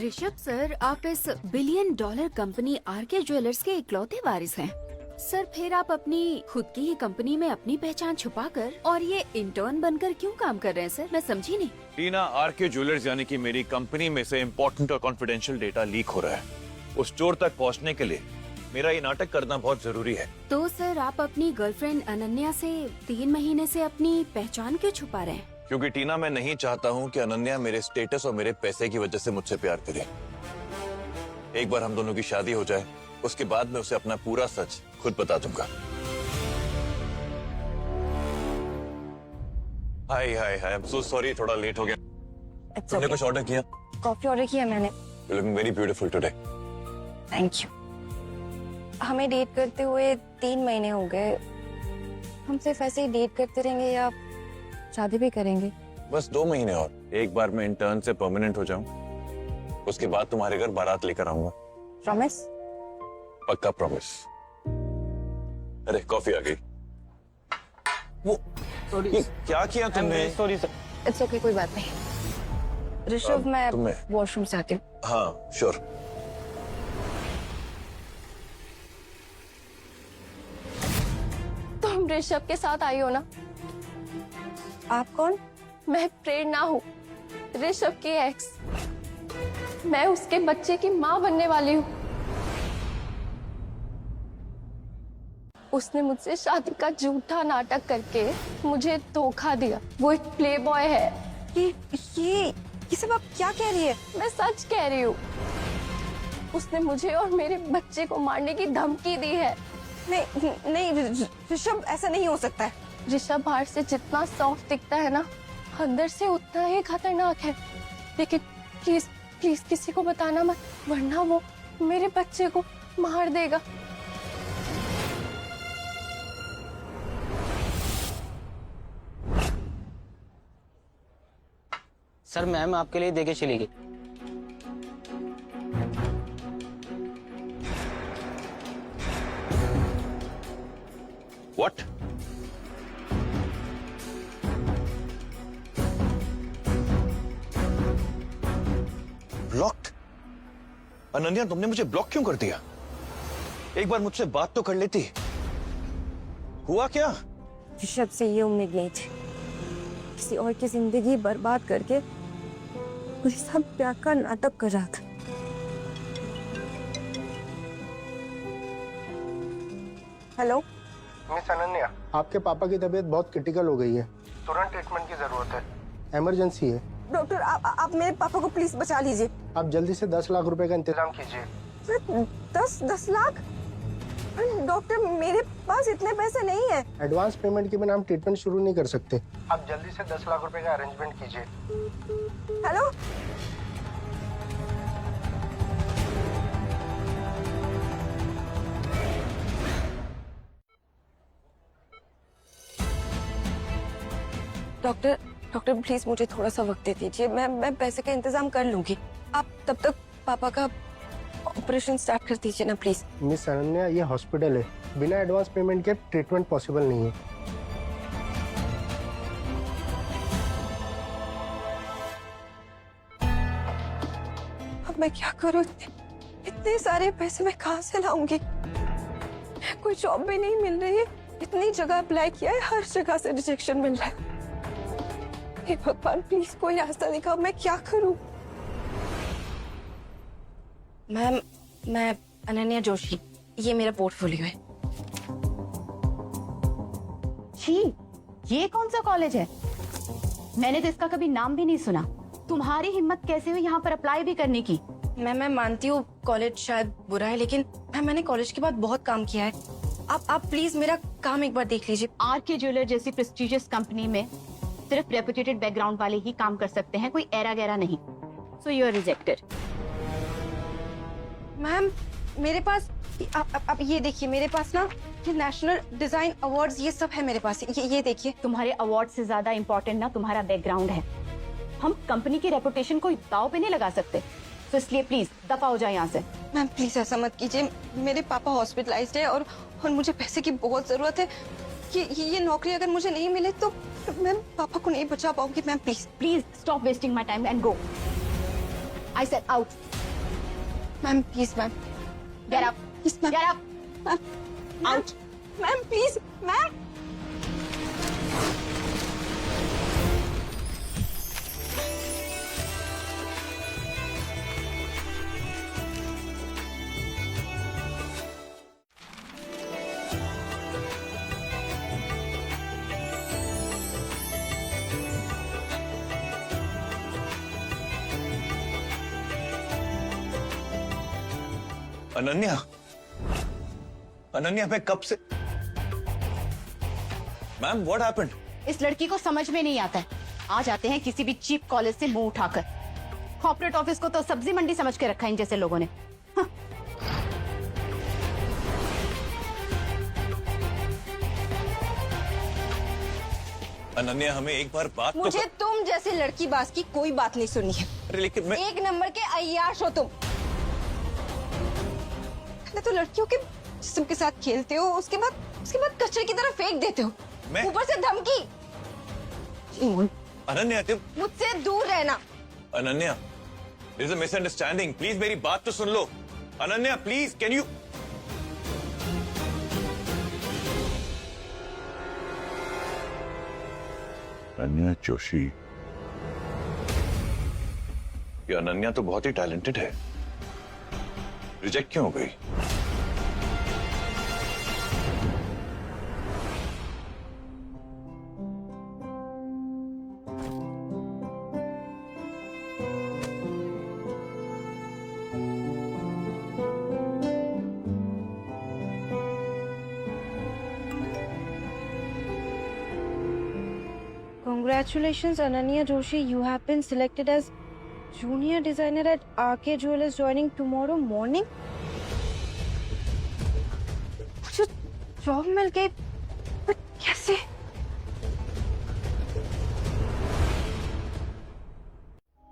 Rishabh sir, आप इस billion dollar company RK jewellers के इकलौते वारिस हैं। सर, फिर आप अपनी खुद की ही कंपनी में अपनी पहचान छुपाकर और ये इंटर्न बनकर क्यों काम कर रहे हैं सर? मैं समझी नहीं। टीना, आरके ज्वेलर्स यानी कि मेरी कंपनी में से इम्पोर्टेंट और कॉन्फिडेंशियल डेटा लीक हो रहा है। उस चोर तक पहुंचने के लिए मेरा ये नाटक करना बहुत जरूरी है। तो सर, आप अपनी गर्लफ्रेंड अनन्या से 3 महीने से अपनी पहचान क्यों छुपा रहे हैं? क्योंकि टीना, मैं नहीं चाहता हूँ कि अनन्या मेरे स्टेटस और मेरे पैसे की वजह से मुझसे प्यार करे। एक बार हम दोनों की शादी हो जाए, उसके बाद मैं उसे अपना पूरा सच खुद बता दूंगा। हाय हाय हाय, आई एम सो सॉरी, थोड़ा लेट हो गया। तुमने कुछ ऑर्डर किया? कॉफी ऑर्डर किया मैंने। You looking very beautiful today. Thank you. हमें डेट करते हुए 3 महीने हो गए। हम सिर्फ ऐसे ही डेट करते रहेंगे या शादी भी करेंगे? बस 2 महीने और। एक बार मैं इंटर्न से परमानेंट हो जाऊं, उसके बाद तुम्हारे घर बारात लेकर आऊंगा। प्रॉमिस? पक्का प्रॉमिस। अरे कॉफी आ गई। वो ये क्या किया तुमने? Sorry sir. इट्स ओके, कोई बात नहीं। ऋषभ, मैं वॉशरूम से आती हूँ। हाँ श्योर। तुम ऋषभ के साथ आई हो ना? आप कौन? मैं प्रेरणा हूँ, ऋषभ की एक्स। मैं उसके बच्चे की माँ बनने वाली हूँ। उसने मुझसे शादी का झूठा नाटक करके मुझे धोखा दिया। वो एक प्लेबॉय है। ये सब आप क्या कह रही है? मैं सच कह रही हूँ। उसने मुझे और मेरे बच्चे को मारने की धमकी दी है। नहीं ऋषभ, ऐसा नहीं हो सकता है। ऋषभ बाहर से जितना सॉफ्ट दिखता है ना, अंदर से उतना ही खतरनाक है। लेकिन प्लीज प्लीज किसी को बताना मत, वरना वो मेरे बच्चे को मार देगा। सर, मैम आपके लिए देके चली गई। What? ब्लॉक्ड? अनन्या, तुमने मुझे ब्लॉक क्यों कर दिया? एक बार मुझसे बात तो कर लेती। हुआ क्या? ऋषभ से ये उम्मीद नहीं थी। किसी और की जिंदगी बर्बाद करके मुझे सब प्यार का नाटक कर रहा था। हेलो मिस अनन्या, आपके पापा की तबीयत बहुत क्रिटिकल हो गई है। तुरंत ट्रीटमेंट की जरूरत है। इमरजेंसी है। डॉक्टर, आप मेरे पापा को प्लीज बचा लीजिए। आप जल्दी से 10 लाख रुपए का इंतजाम कीजिए। 10 लाख? डॉक्टर, मेरे पास इतने पैसे नहीं है। एडवांस पेमेंट के बिना हम ट्रीटमेंट शुरू नहीं कर सकते। आप जल्दी से 10 लाख रुपए का अरेंजमेंट कीजिए। हेलो, डॉक्टर प्लीज मुझे थोड़ा सा वक्त दे दीजिए। मैं पैसे का इंतजाम कर लूंगी। आप तब तक पापा का ऑपरेशन स्टार्ट कर दीजिए ना प्लीज। मिस अनन्या, ये हॉस्पिटल है, बिना एडवांस पेमेंट के ट्रीटमेंट पॉसिबल नहीं है। अब मैं क्या करूं? इतने सारे पैसे मैं कहाँ से लाऊंगी? कोई जॉब भी नहीं मिल रही है। इतनी जगह अप्लाई किया है, हर जगह से रिजेक्शन मिल रहा है। हे भगवान, प्लीज कोई रास्ता दिखाओ, मैं क्या करूं? मैम, मैं अनन्या जोशी, ये मेरा पोर्टफोलियो है। छी, ये कौन सा कॉलेज है? मैंने तो इसका कभी नाम भी नहीं सुना। तुम्हारी हिम्मत कैसे हुई यहाँ पर अप्लाई भी करने की? मैं मानती हूँ कॉलेज शायद बुरा है, लेकिन मैंने कॉलेज के बाद बहुत काम किया है। आप प्लीज मेरा काम एक बार देख लीजिए। आरके ज्वेलर जैसी प्रेस्टिजियस कंपनी में सिर्फ रेपुटेटेड बैकग्राउंड वाले ही काम कर सकते हैं, कोई एरा गैरा नहीं। So you are rejected. Ma'am, मेरे पास आप ये देखिए, मेरे पास ना ये नेशनल डिजाइन अवार्ड्स ये सब है मेरे पास। ये देखिए। तुम्हारे अवार्ड से ज्यादा इम्पोर्टेंट ना तुम्हारा बैकग्राउंड है। हम कंपनी की रेपुटेशन को दांव पे नहीं लगा सकते, तो इसलिए प्लीज दफा हो जाए यहाँ से। मैम प्लीज ऐसा मत कीजिए। मेरे पापा हॉस्पिटलाइज्ड है और मुझे पैसे की बहुत जरूरत है। ये नौकरी अगर मुझे नहीं मिले तो मैं पापा को नहीं बचा पाऊंगी। Ma'am please please stop wasting my time and go. I said out. Ma'am please ma'am, get up, please ma'am, get up, out. Ma'am please ma'am. Ananya, Ananya मैं कब से। Ma'am what happened? इस लड़की को समझ में नहीं आता है। आ जाते हैं किसी भी चीप कॉलेज से मुंह उठाकर। कॉर्पोरेट ऑफिस को तो सब्जी मंडी समझ के रखा है इन जैसे लोगों ने। हाँ। अनन्या हमें एक बार बात मुझे तो तुम जैसी लड़की बास की कोई बात नहीं सुनी है। अरे लेकिन मैं एक नंबर के अय्याश हो तुम। पहले तो लड़कियों के जिस्म के साथ खेलते हो, उसके बाद कचरे की तरह फेंक देते हो, मैं ऊपर से धमकी। अनन्या तुम मुझसे दूर रहना। Ananya this is a misunderstanding, please मेरी बात तो सुन लो। Ananya please can you. Ananya Joshi, ये अनन्या तो बहुत ही टैलेंटेड है, रिजेक्ट क्यों हो गई? Congratulations, Ananya Joshi. You have been selected as junior designer at RK Jewelers, joining tomorrow morning. मुझे जॉब मिल गई, पर कैसे?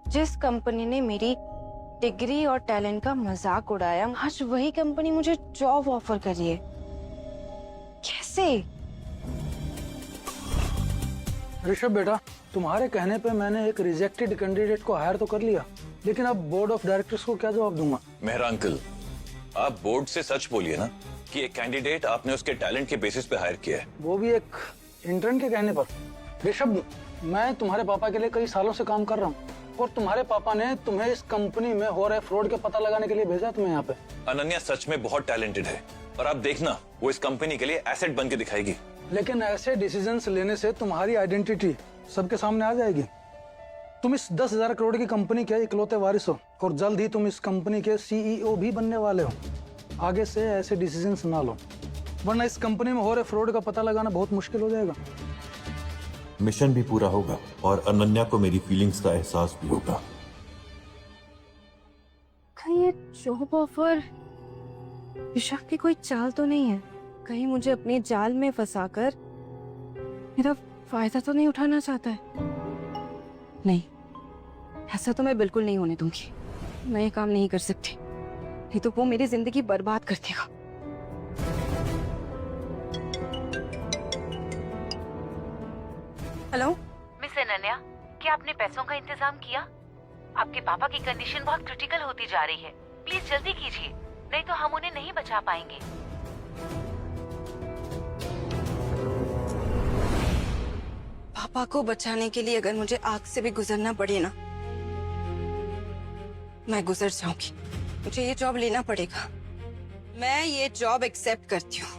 जिस कंपनी ने मेरी डिग्री और टैलेंट का मजाक उड़ाया, आज वही कंपनी मुझे जॉब ऑफर कर रही है। कैसे? ऋषभ बेटा, तुम्हारे कहने पे मैंने एक रिजेक्टेड कैंडिडेट को हायर तो कर लिया, लेकिन अब बोर्ड ऑफ डायरेक्टर्स को क्या जवाब दूंगा? मेहरा अंकल, आप बोर्ड से सच बोलिए ना कि एक कैंडिडेट आपने उसके टैलेंट के बेसिस पे हायर किया है। वो भी एक इंटर्न के कहने पर। ऋषभ, मैं तुम्हारे पापा के लिए कई सालों से काम कर रहा हूँ और तुम्हारे पापा ने तुम्हें इस कंपनी में हो रहे फ्रॉड के पता लगाने के लिए भेजा तुम्हें यहाँ पे। अनन्या सच में बहुत टैलेंटेड है और आप देखना वो इस कंपनी के लिए एसेट बन के दिखाएगी। लेकिन ऐसे डिसीजंस लेने से तुम्हारी आइडेंटिटी सबके सामने आ जाएगी। तुम इस 10,000 करोड़ की कंपनी के इकलौते वारिस हो और जल्द ही तुम इस कंपनी के सीईओ भी बनने वाले हो। आगे से ऐसे डिसीजंस ना लो, वरना इस कंपनी में हो रहे फ्रॉड का पता लगाना बहुत मुश्किल हो जाएगा। मिशन भी पूरा होगा और अनन्या को मेरी फीलिंग्स का एहसास भी होगा। कहीं ये जॉब ऑफर ऋषभ की कोई चाल तो नहीं है? कहीं मुझे अपने जाल में फंसाकर मेरा फायदा तो नहीं उठाना चाहता है? नहीं, ऐसा तो मैं बिल्कुल नहीं होने दूंगी। मैं ये काम नहीं कर सकती, नहीं तो वो मेरी जिंदगी बर्बाद कर देगा। हेलो मिस अनन्या, क्या आपने पैसों का इंतजाम किया? आपके पापा की कंडीशन बहुत क्रिटिकल होती जा रही है। प्लीज जल्दी कीजिए, नहीं तो हम उन्हें नहीं बचा पाएंगे। पापा को बचाने के लिए अगर मुझे आग से भी गुजरना पड़े ना, मैं गुजर जाऊंगी। मुझे ये जॉब लेना पड़ेगा। मैं ये जॉब एक्सेप्ट करती हूँ।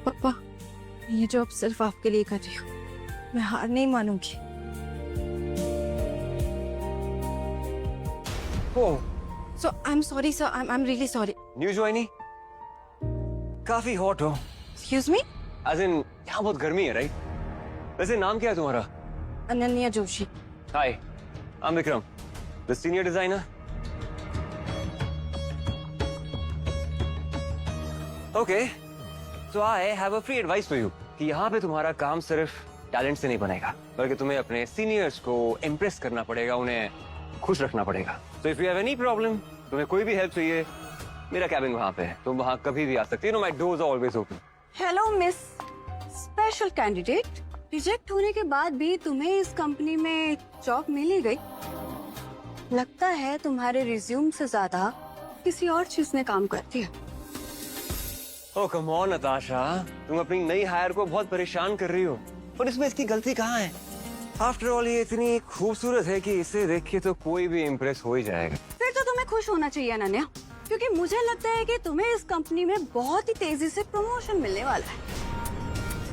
पापा, ये जॉब सिर्फ आपके लिए कर रही हूँ। मैं हार नहीं मानूंगी। So I'm sorry, sir. I'm really sorry. New joinee, काफी हॉट हो। Excuse me? As in, यहाँ बहुत गर्मी है, राइट? वैसे नाम क्या है तुम्हारा? Ananya Joshi. Hi, I'm Vikram, the senior designer. Okay, so I have a free advice for you कि यहाँ पे तुम्हारा काम सिर्फ टैलेंट से नहीं बनेगा, बल्कि तुम्हें अपने सीनियर्स को इम्प्रेस करना पड़ेगा, उन्हें खुश रखना पड़ेगा। So if you have any problem, तुम्हें कोई भी हेल्प चाहिए, मेरा कैबिन वहां पे है, तुम वहां कभी भी आ सकती हो। My doors are always open. Hello miss special candidate, reject होने के बाद भी तुम्हें इस कंपनी में जॉब मिल ही गई। लगता है तुम्हारे रिज्यूम से ज्यादा किसी और चीज ने काम कर दिया। ओह कम ऑन नताशा, तुम अपनी नई हायर को बहुत परेशान कर रही हो, और इसमें इसकी गलती कहाँ है? आफ्टर ऑल ये इतनी खूबसूरत है कि इसे देख के तो कोई भी इम्प्रेस हो ही जाएगा। फिर तो तुम्हें खुश होना चाहिए अनन्या, क्योंकि मुझे लगता है कि तुम्हें इस कंपनी में बहुत ही तेजी से प्रमोशन मिलने वाला है।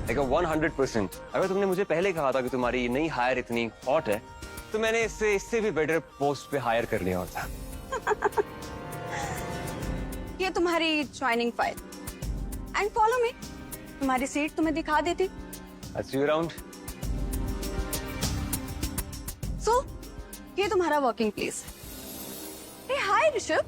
देखो 100%। अगर तुमने मुझे पहले कहा था कि तुम्हारी नई हायर इतनी हॉट है, तो मैंने इससे भी बेटर पोस्ट पे हायर कर लिया होता। ये तुम्हारी joining file and follow me. तुम्हारी सीट तुम्हें दिखा देती। I'll see you around. सो ये तुम्हारा वर्किंग प्लेस है। Hi Rishabh.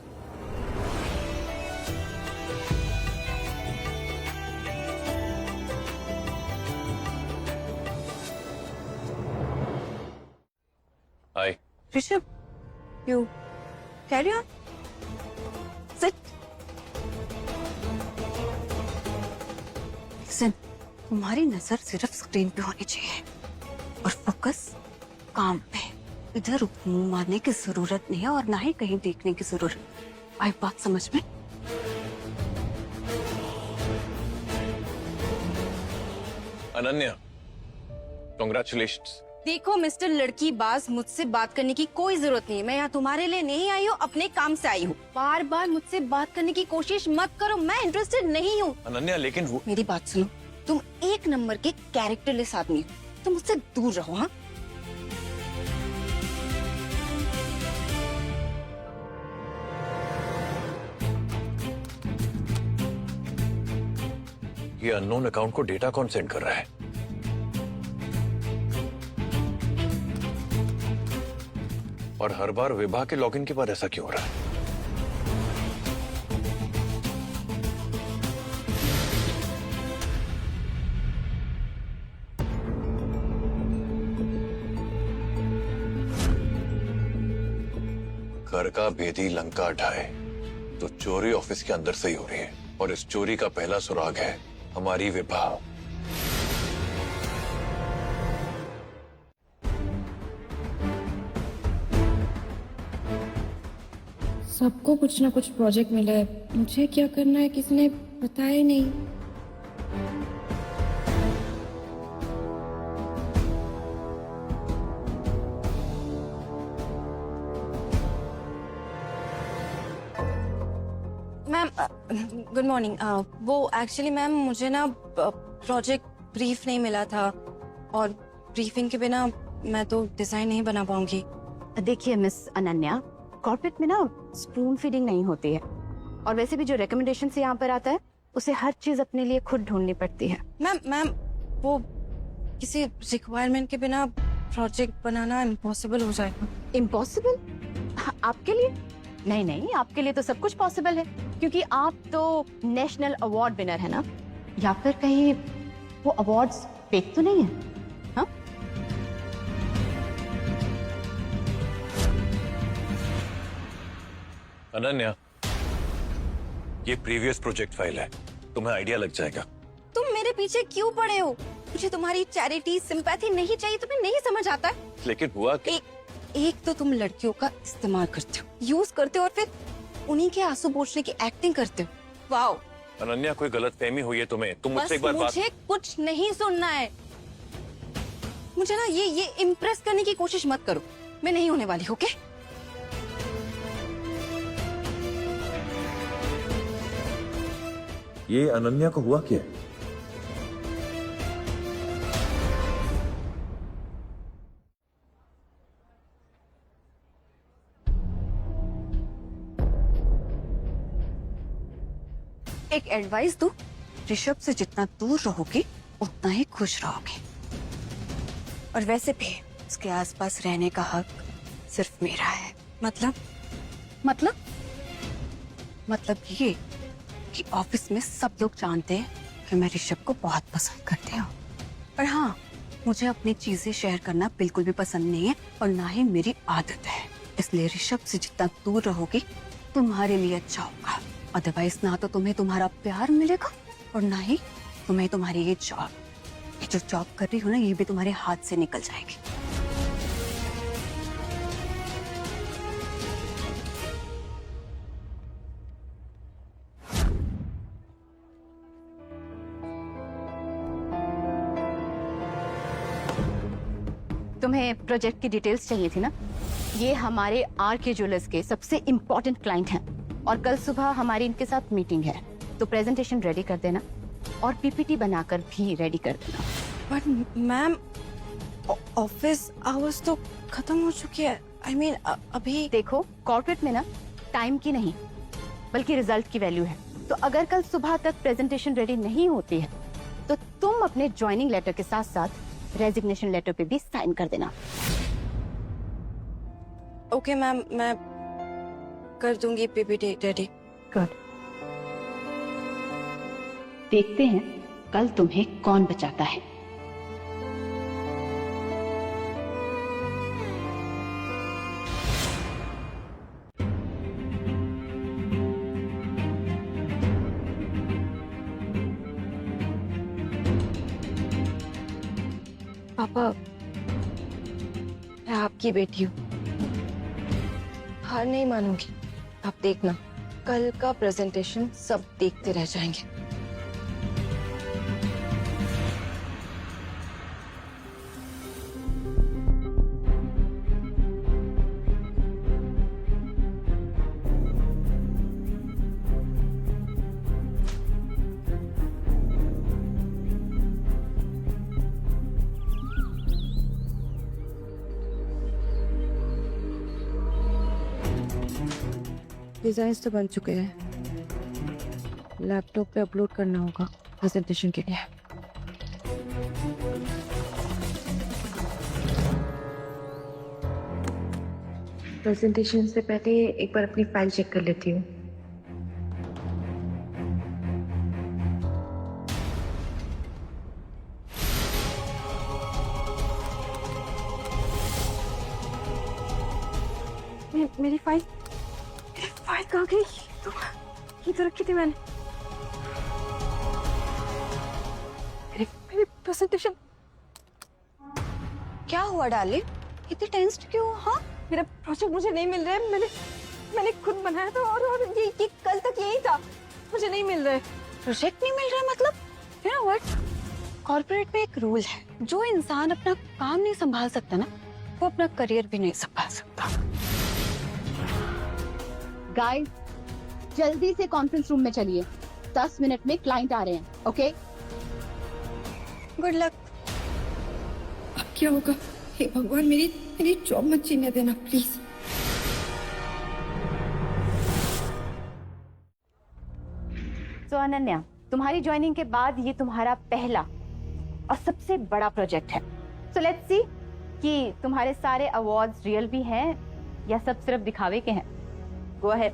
Hi Rishabh, you carry on, sit. Listen, तुम्हारी नजर सिर्फ स्क्रीन पे होनी चाहिए और फोकस काम पे। इधर मुंह मारने की जरूरत नहीं है और ना ही कहीं देखने की जरूरत। आई बात समझ में? अनन्या, कॉन्ग्रेचुलेशंस। देखो मिस्टर लड़की बाज, मुझसे बात करने की कोई जरूरत नहीं है। मैं यहाँ तुम्हारे लिए नहीं आई हूँ, अपने काम से आई हूँ। बार बार मुझसे बात करने की कोशिश मत करो, मैं इंटरेस्टेड नहीं हूँ। अनन्या लेकिन वो... मेरी बात सुनो, तुम एक नंबर के कैरेक्टरलेस आदमी हो, तुम मुझसे दूर रहो। हाँ, ये अननोन अकाउंट को डेटा कौन सेंड कर रहा है? और हर बार विभा के लॉगिन के बाद ऐसा क्यों हो रहा है? घर का भेदी लंका ढाए तो चोरी ऑफिस के अंदर से ही हो रही है, और इस चोरी का पहला सुराग है हमारी विभा। सबको कुछ ना कुछ प्रोजेक्ट मिला है, मुझे क्या करना है किसी ने बताया ही नहीं। Ma'am good morning. वो एक्चुअली मैम मुझे ना प्रोजेक्ट ब्रीफ नहीं मिला था, और ब्रीफिंग के बिना मैं तो डिजाइन नहीं बना पाऊंगी। देखिए मिस अनन्या, कॉर्पोरेट में ना स्पून फीडिंग नहीं होती है, और वैसे भी जो रिकमेंडेशन से यहाँ पर आता है उसे हर चीज अपने लिए खुद ढूंढनी पड़ती है। मैम वो किसी रिक्वायरमेंट के बिना प्रोजेक्ट बनाना इम्पॉसिबल हो जाएगा। इम्पॉसिबल? आपके लिए? नहीं नहीं, आपके लिए तो सब कुछ पॉसिबल है, क्योंकि आप तो नेशनल अवार्ड विनर है ना। या फिर कहीं वो अवार्ड्स फेक तो नहीं है? हाँ, अनन्या, ये प्रीवियस प्रोजेक्ट फाइल है, तुम्हें आइडिया लग जाएगा। तुम मेरे पीछे क्यों पड़े हो? मुझे तुम्हारी चैरिटी सिंपैथी नहीं चाहिए, तुम्हें नहीं समझ आता है? लेकिन हुआ क्या? एक तो तुम लड़कियों का इस्तेमाल करते हो, यूज करते हो, और फिर उन्हीं के आंसू पोंछने की एक्टिंग करते हो। वाओ अनन्या, कोई गलतफहमी हुई है तुम्हें? तुम मुझसे एक बार बात... मुझे कुछ नहीं सुनना है। मुझे ना ये इम्प्रेस करने की कोशिश मत करो, मैं नहीं होने वाली। ओके? ये अनन्या को हुआ क्या? एक एडवाइस दूं, ऋषभ से जितना दूर रहोगे उतना ही खुश रहोगे। और वैसे भी उसके आसपास रहने का हक सिर्फ मेरा है। मतलब ये कि ऑफिस में सब लोग जानते हैं कि मैं ऋषभ को बहुत पसंद करती हूँ। और हाँ, मुझे अपनी चीजें शेयर करना बिल्कुल भी पसंद नहीं है, और ना ही मेरी आदत है। इसलिए ऋषभ से जितना दूर रहोगी तुम्हारे लिए अच्छा होगा। अदरवाइज ना तो तुम्हें तुम्हारा प्यार मिलेगा और ना ही तुम्हें तुम्हारी ये जो जॉब कर रही हो ना, ये भी तुम्हारे हाथ से निकल जाएगी। तुम्हें प्रोजेक्ट की डिटेल्स चाहिए थी ना? ये हमारे आरके ज्वेलर्स के सबसे इम्पोर्टेंट क्लाइंट हैं और कल सुबह हमारी इनके साथ मीटिंग है, तो प्रेजेंटेशन रेडी कर देना और पीपीटी बनाकर भी रेडी कर देना। बट मैम, ऑफिस आवर्स तो खत्म हो चुकी है। I mean, अभी देखो, कॉर्पोरेट में ना टाइम की नहीं बल्कि रिजल्ट की वैल्यू है। तो अगर कल सुबह तक प्रेजेंटेशन रेडी नहीं होती है तो तुम अपने ज्वाइनिंग लेटर के साथ साथ रेजिग्नेशन लेटर पे भी साइन कर देना। ओके मैम, मैं कर दूंगी पीपीटी रेडी। गुड। देखते हैं कल तुम्हें कौन बचाता है। पापा, मैं आपकी बेटी हूँ, हार नहीं मानूंगी। आप देखना, कल का प्रेजेंटेशन सब देखते रह जाएंगे। डिजाइन्स तो बन चुके हैं, लैपटॉप पे अपलोड करना होगा प्रेजेंटेशन के लिए। प्रेजेंटेशन से पहले एक बार अपनी फाइल चेक कर लेती हूँ। मेरी फाइल कहाँ गई? ये तो रखी थी मैंने। मेरी प्रेजेंटेशन। क्या हुआ डार्लिंग? इतनी टेंस्ड क्यों? हाँ, मेरा प्रोजेक्ट मुझे नहीं मिल रहा है। मैंने खुद बनाया था और ये कल तक यही था, मुझे नहीं मिल रहा है। प्रोजेक्ट नहीं मिल रहा है मतलब? You know what? कॉर्पोरेट में एक रूल है, जो इंसान अपना काम नहीं संभाल सकता ना, वो अपना करियर भी नहीं संभाल सकता। गाइस, जल्दी से कॉन्फ्रेंस रूम में चलिए, 10 मिनट में क्लाइंट आ रहे हैं। Okay, good luck. अब क्या होगा? हे भगवान, मेरी जॉब मत छीनने देना प्लीज। तो अनन्या, तुम्हारी ज्वाइनिंग के बाद ये तुम्हारा पहला और सबसे बड़ा प्रोजेक्ट है। सो लेट्स सी कि तुम्हारे सारे अवार्ड्स रियल भी हैं या सब सिर्फ दिखावे के हैं। Go ahead.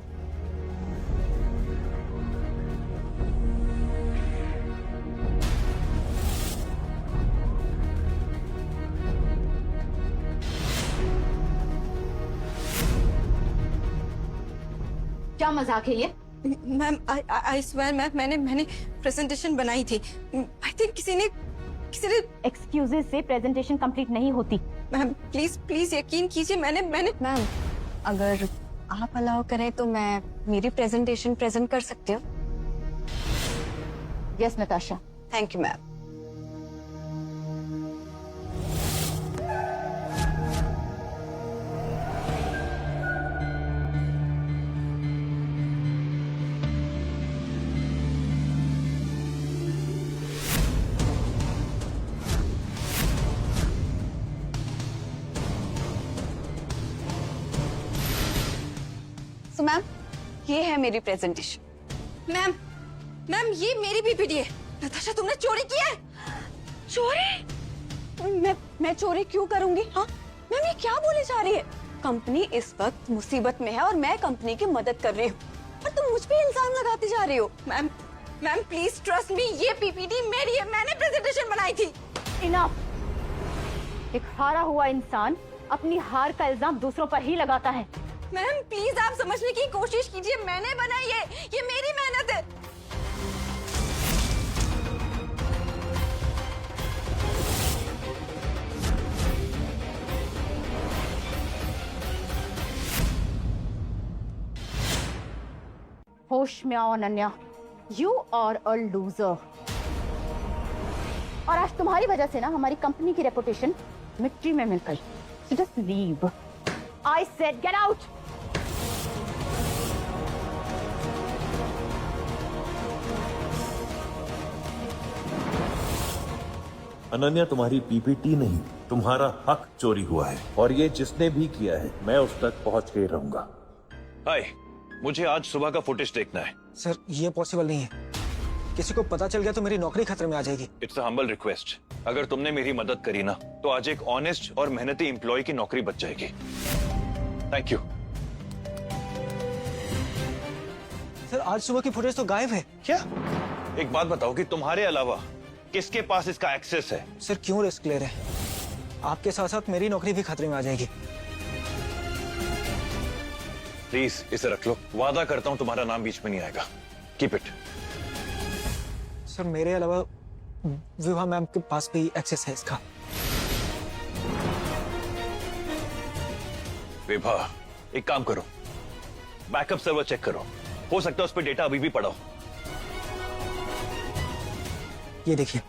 क्या मजाक है ये? मैम, आई स्वेयर मैम, मैंने प्रेजेंटेशन बनाई थी। आई थिंक किसी ने एक्सक्यूजेस से प्रेजेंटेशन कंप्लीट नहीं होती। मैम प्लीज यकीन कीजिए, मैंने मैम, अगर आप अलाउ करें तो मैं मेरी प्रेजेंटेशन प्रेजेंट कर सकती हूँ। Yes Natasha. Thank you ma'am. तो मैम, ये है मेरी प्रेजेंटेशन। मैम ये मेरी पीपीटी है। नताशा, तुमने चोरी की है? चोरी? मैं चोरी क्यों करूंगी? हाँ मैम, ये क्या बोली जा रही है? कंपनी इस वक्त मुसीबत में है और मैं कंपनी की मदद कर रही हूँ और तुम मुझ पे इल्जाम लगाती जा रही हो। मैम प्लीज ट्रस्ट मी, ये पीपीटी मेरी है, मैंने प्रेजेंटेशन बनाई थी। इनफ। एक हारा हुआ इंसान अपनी हार का इल्जाम दूसरों पर ही लगाता है। मैम प्लीज आप समझने की कोशिश कीजिए, मैंने बनाई है, ये मेरी मेहनत है। होश में आओ Ananya, you are a loser. और आज तुम्हारी वजह से ना हमारी कंपनी की रेपुटेशन मिट्टी में मिल गई। So just leave. I said get out. Ananya, तुम्हारी पीपीटी नहीं, तुम्हारा हक चोरी हुआ है और ये जिसने भी किया है मैं उस तक पहुंच के रहूंगा। हाय, मुझे आज सुबह का फुटेज देखना है। सर ये पॉसिबल नहीं है, किसी को पता चल गया तो मेरी नौकरी खतरे में आ जाएगी। इट्स अ हम्बल रिक्वेस्ट, अगर तुमने मेरी मदद करी ना तो आज एक ऑनेस्ट और मेहनती एम्प्लॉय की नौकरी बच जाएगी। Thank you. सर आज सुबह की फुटेज तो गायब है। क्या? एक बात बताओ कि तुम्हारे अलावा किसके पास इसका एक्सेस है? सर क्यों रिस्क ले रहे हैं? आपके साथ साथ मेरी नौकरी भी खतरे में आ जाएगी। प्लीज इसे रख लो, वादा करता हूं तुम्हारा नाम बीच में नहीं आएगा। Keep it. सर मेरे अलावा विभा मैम के पास भी एक्सेस है इसका। विभा, एक काम करो, बैकअप सर्वर चेक करो, हो सकता है उस पर डेटा अभी भी पड़ा हो। ये देखिए।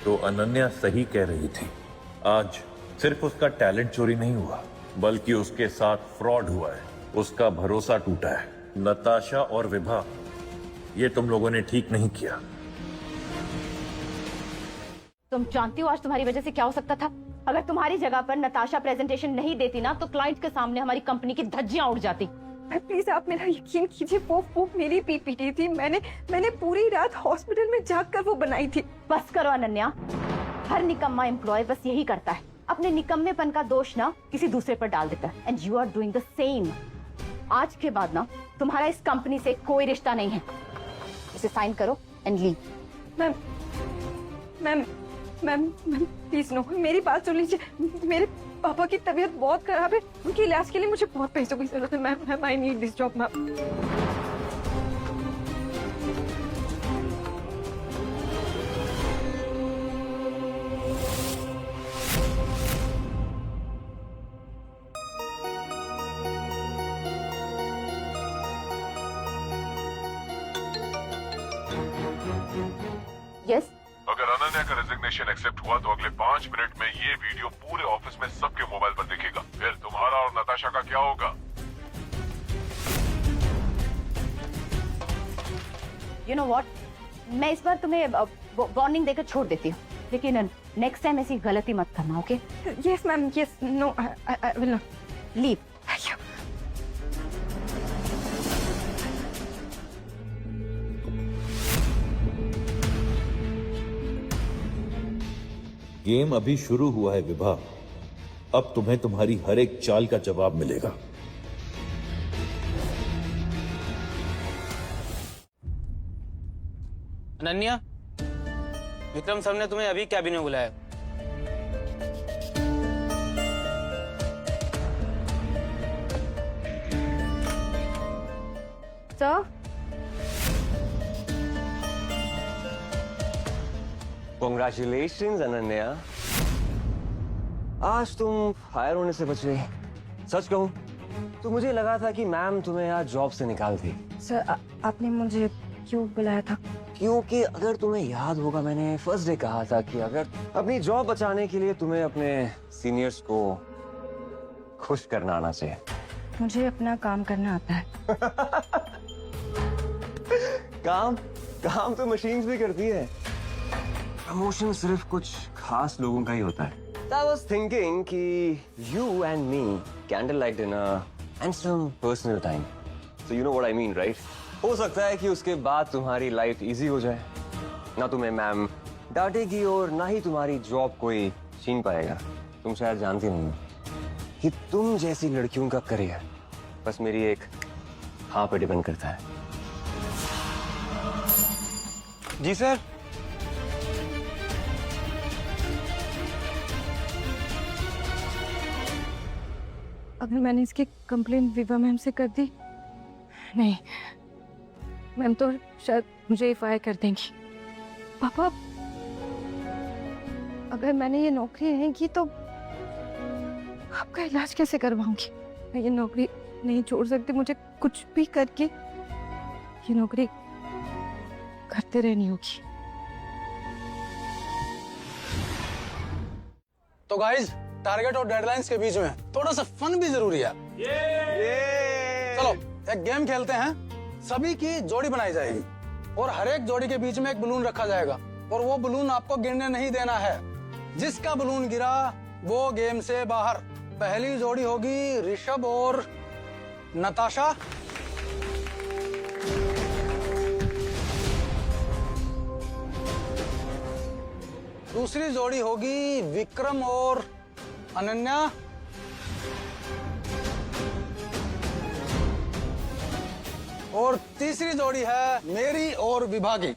तो अनन्या सही कह रही थी, आज सिर्फ उसका टैलेंट चोरी नहीं हुआ बल्कि उसके साथ फ्रॉड हुआ है, उसका भरोसा टूटा है। नताशा और विभा, ये तुम लोगों ने ठीक नहीं किया। तुम जानती हो आज तुम्हारी वजह से क्या हो सकता था? अगर तुम्हारी जगह पर नताशा प्रेजेंटेशन नहीं देती ना तो क्लाइंट के सामने हमारी कंपनी की धज्जियां उड़ जाती। प्लीज आप मेरा यकीन कीजिए, वो मेरी पीपीटी थी, मैंने पूरी रात हॉस्पिटल में जागकर वो बनाई थी। बस करो अनन्या, हर निकम्मा एम्प्लॉय बस यही करता है, अपने निकम्मेपन का दोष ना किसी दूसरे पर डाल देता है। And you are doing the same. आज के बाद ना तुम्हारा इस कंपनी से कोई रिश्ता नहीं है। इसे साइन करो and leave. Ma'am please no, मेरी बात सुन लीजिए। मेरे पापा की तबीयत बहुत खराब है, उनके इलाज के लिए मुझे बहुत पैसों की जरूरत है। Ma'am I need this job ma'am. Yes. अगर अनन्या का रेजिग्नेशन एक्सेप्ट हुआ तो अगले 5 मिनट में ये वीडियो पूरे ऑफिस में सबके मोबाइल पर दिखेगा। फिर तुम्हारा और नताशा का क्या होगा? यू नो व्हाट, मैं इस बार तुम्हें वार्निंग देकर छोड़ देती हूँ, लेकिन नेक्स्ट टाइम ऐसी गलती मत करना, okay? Yes ma'am, yes. No I will not. Leave. Thank you. Game अभी शुरू हुआ है विभा, अब तुम्हें तुम्हारी हर एक चाल का जवाब मिलेगा। अनन्या, विक्रम सर ने तुम्हें अभी कैबिन में बुलाया। Sir, Congratulations, Ananya. आज तुम फायर होने से बच गई। सच कहूं तो मुझे लगा था कि मैम तुम्हें आज जॉब से निकाल दी। सर आपने मुझे क्यों बुलाया था? क्योंकि अगर तुम्हें याद होगा मैंने फर्स्ट डे कहा था कि अगर अपनी जॉब बचाने के लिए तुम्हें अपने सीनियर्स को खुश करना आना चाहिए। मुझे अपना काम करना आता है। काम तो मशीन्स भी करती है। प्रमोशन सिर्फ कुछ खास लोगों का ही होता है। I was thinking कि you and me candlelight dinner and some personal time. So you know what I mean, right? हो सकता है कि उसके बाद तुम्हारी लाइफ इजी हो जाए। ना तुम्हें मैम डांटेगी और ना ही तुम्हारी जॉब कोई छीन पाएगा। तुम शायद जानती नहीं हो कि तुम जैसी लड़कियों का करियर बस मेरी एक हाँ पे डिपेंड करता है। जी सर। अगर मैंने इसकी कंप्लेन विवा मैम से कर दी, नहीं, मैम तो शायद मुझे फायर कर देंगी। पापा, अगर मैंने ये नौकरी नहीं की तो आपका इलाज कैसे करवाऊंगी? मैं ये नौकरी नहीं छोड़ सकती, मुझे कुछ भी करके ये नौकरी करते रहनी होगी। तो गाइस, टारगेट और डेडलाइंस के बीच में थोड़ा सा फन भी जरूरी है। चलो एक गेम खेलते हैं। सभी की जोड़ी बनाई जाएगी और हर एक जोड़ी के बीच में एक बलून रखा जाएगा और वो बलून आपको गिरने नहीं देना है। जिसका बलून गिरा वो गेम से बाहर। पहली जोड़ी होगी ऋषभ और नताशा। दूसरी जोड़ी होगी विक्रम और अनन्या। और तीसरी जोड़ी है मेरी और विभा की।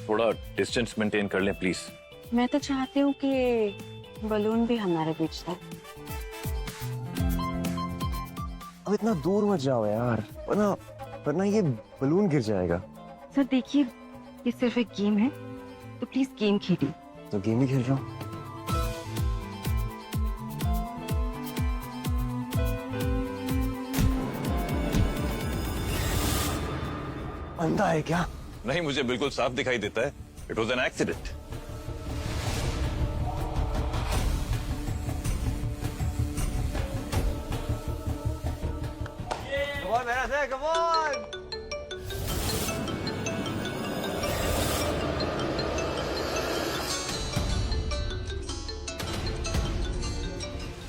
थोड़ा डिस्टेंस मेंटेन कर लें प्लीज। मैं तो चाहती हूँ कि बलून भी हमारे बीच था। अब इतना दूर मत जाओ यार, वरना ये बलून गिर जाएगा। सर देखिए, ये सिर्फ एक गेम है, तो प्लीज गेम खेलिए। तो गेम ही खेल रहा हूँ। अंधा है क्या? नहीं, मुझे बिल्कुल साफ दिखाई देता है। It was an accident. Come on!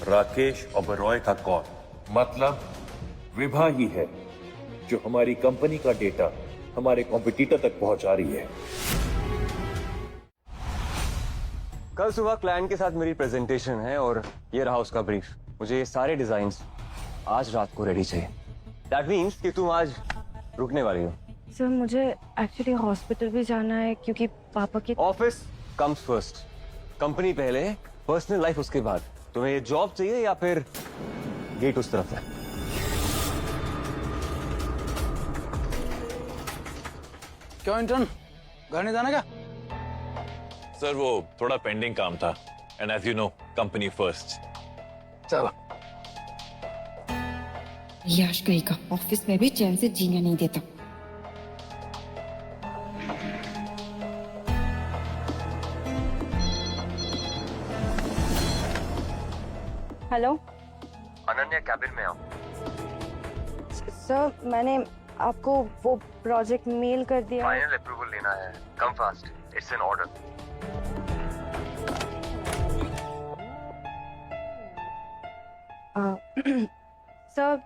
Rakesh Oberoi का कॉल, मतलब विभा ही है जो हमारी कंपनी का डेटा हमारे कॉम्पिटिटर तक पहुंचा रही है। कल सुबह क्लाइंट के साथ मेरी प्रेजेंटेशन है और ये रहा उसका ब्रीफ। मुझे ये सारे डिजाइन्स आज रात को रेडी चाहिए। दैट मीन्स कि तुम आज रुकने वाली हो। सर मुझे एक्चुअली हॉस्पिटल भी जाना है क्योंकि पापा की ऑफिस कम्स फर्स्ट, कंपनी पहले, पर्सनल लाइफ उसके बाद। तुम्हें ये जॉब चाहिए या फिर गेट उस तरफ है? क्यों इंटर्न, घर नहीं जाना क्या? सर वो थोड़ा पेंडिंग काम था, and as you know company first. चलो। याश कहीं का ऑफिस में भी चैन से जीने नहीं देता। हेलो अनन्या, कैबिन में आओ। सर मैंने आपको वो प्रोजेक्ट मेल कर दिया। फाइनल अप्रूवल लेना है, come fast, it's an order. Sir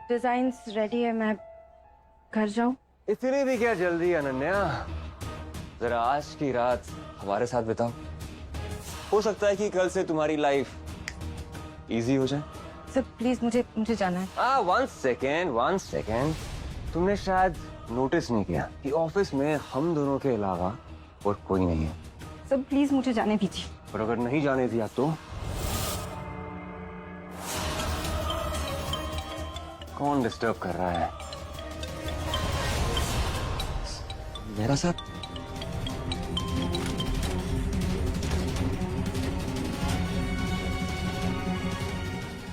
designs ready है, मैं घर जाऊं? इतनी भी क्या जल्दी अनन्या, जरा आज की रात हमारे साथ बिताओ। हो सकता है कि कल से तुम्हारी लाइफ इजी हो जाए। सर प्लीज मुझे जाना है। One second. तुमने शायद नोटिस नहीं किया कि ऑफिस में हम दोनों के अलावा और कोई नहीं है। सर प्लीज मुझे जाने दीजिए। और अगर नहीं जाने दिया तो कौन डिस्टर्ब कर रहा है? मेरा साथ।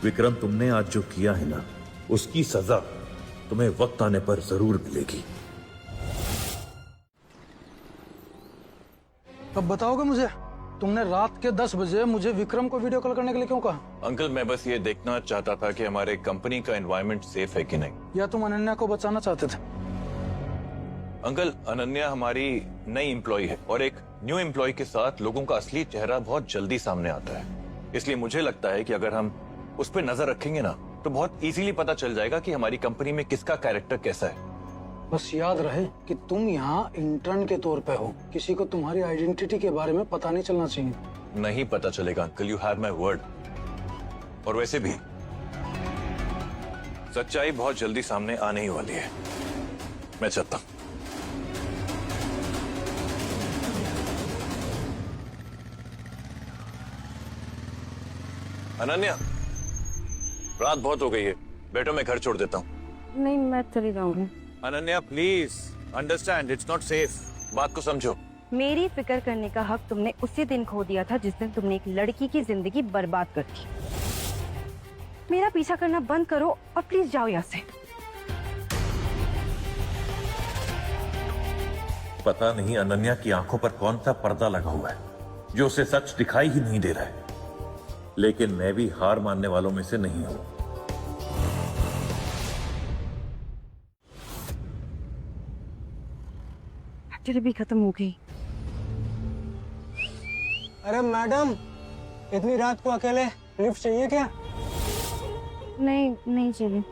विक्रम, तुमने आज जो किया है ना, उसकी सजा तुम्हें वक्त आने पर जरूर मिलेगी। अब बताओगे मुझे, तुमने रात के 10 बजे मुझे विक्रम को वीडियो कॉल करने के लिए क्यों कहा? अंकल, मैं बस ये देखना चाहता था कि हमारे कंपनी का एनवायरनमेंट सेफ है कि नहीं। या तुम अनन्या को बचाना चाहते थे? अंकल, अनन्या हमारी नई एम्प्लॉय है और एक न्यू एम्प्लॉय के साथ लोगों का असली चेहरा बहुत जल्दी सामने आता है। इसलिए मुझे लगता है कि अगर हम उस पर नजर रखेंगे ना तो बहुत इजीली पता चल जाएगा कि हमारी कंपनी में किसका कैरेक्टर कैसा है। बस याद रहे कि तुम यहाँ इंटर्न के तौर पे हो, किसी को तुम्हारी आइडेंटिटी के बारे में पता नहीं चलना चाहिए। नहीं पता चलेगा uncle, you have my word. और वैसे भी सच्चाई बहुत जल्दी सामने आने ही वाली है। मैं चाहता हूं। अनन्या, रात बहुत हो गई है, बैठो मैं घर छोड़ देता हूँ। नहीं, मैं चली जाऊंगी। Ananya please understand, it's not safe. बात को समझो। मेरी फिक्र करने का हक तुमने उसी दिन खो दिया था जिस दिन तुमने एक लड़की की जिंदगी बर्बाद कर दी। मेरा पीछा करना बंद करो और प्लीज जाओ यहाँ से। पता नहीं अनन्या की आंखों पर कौन सा पर्दा लगा हुआ है जो उसे सच दिखाई ही नहीं दे रहा है, लेकिन मैं भी हार मानने वालों में से नहीं हूं। भी खत्म हो गई। अरे मैडम, इतनी रात को अकेले लिफ्ट चाहिए क्या? नहीं चाहिए।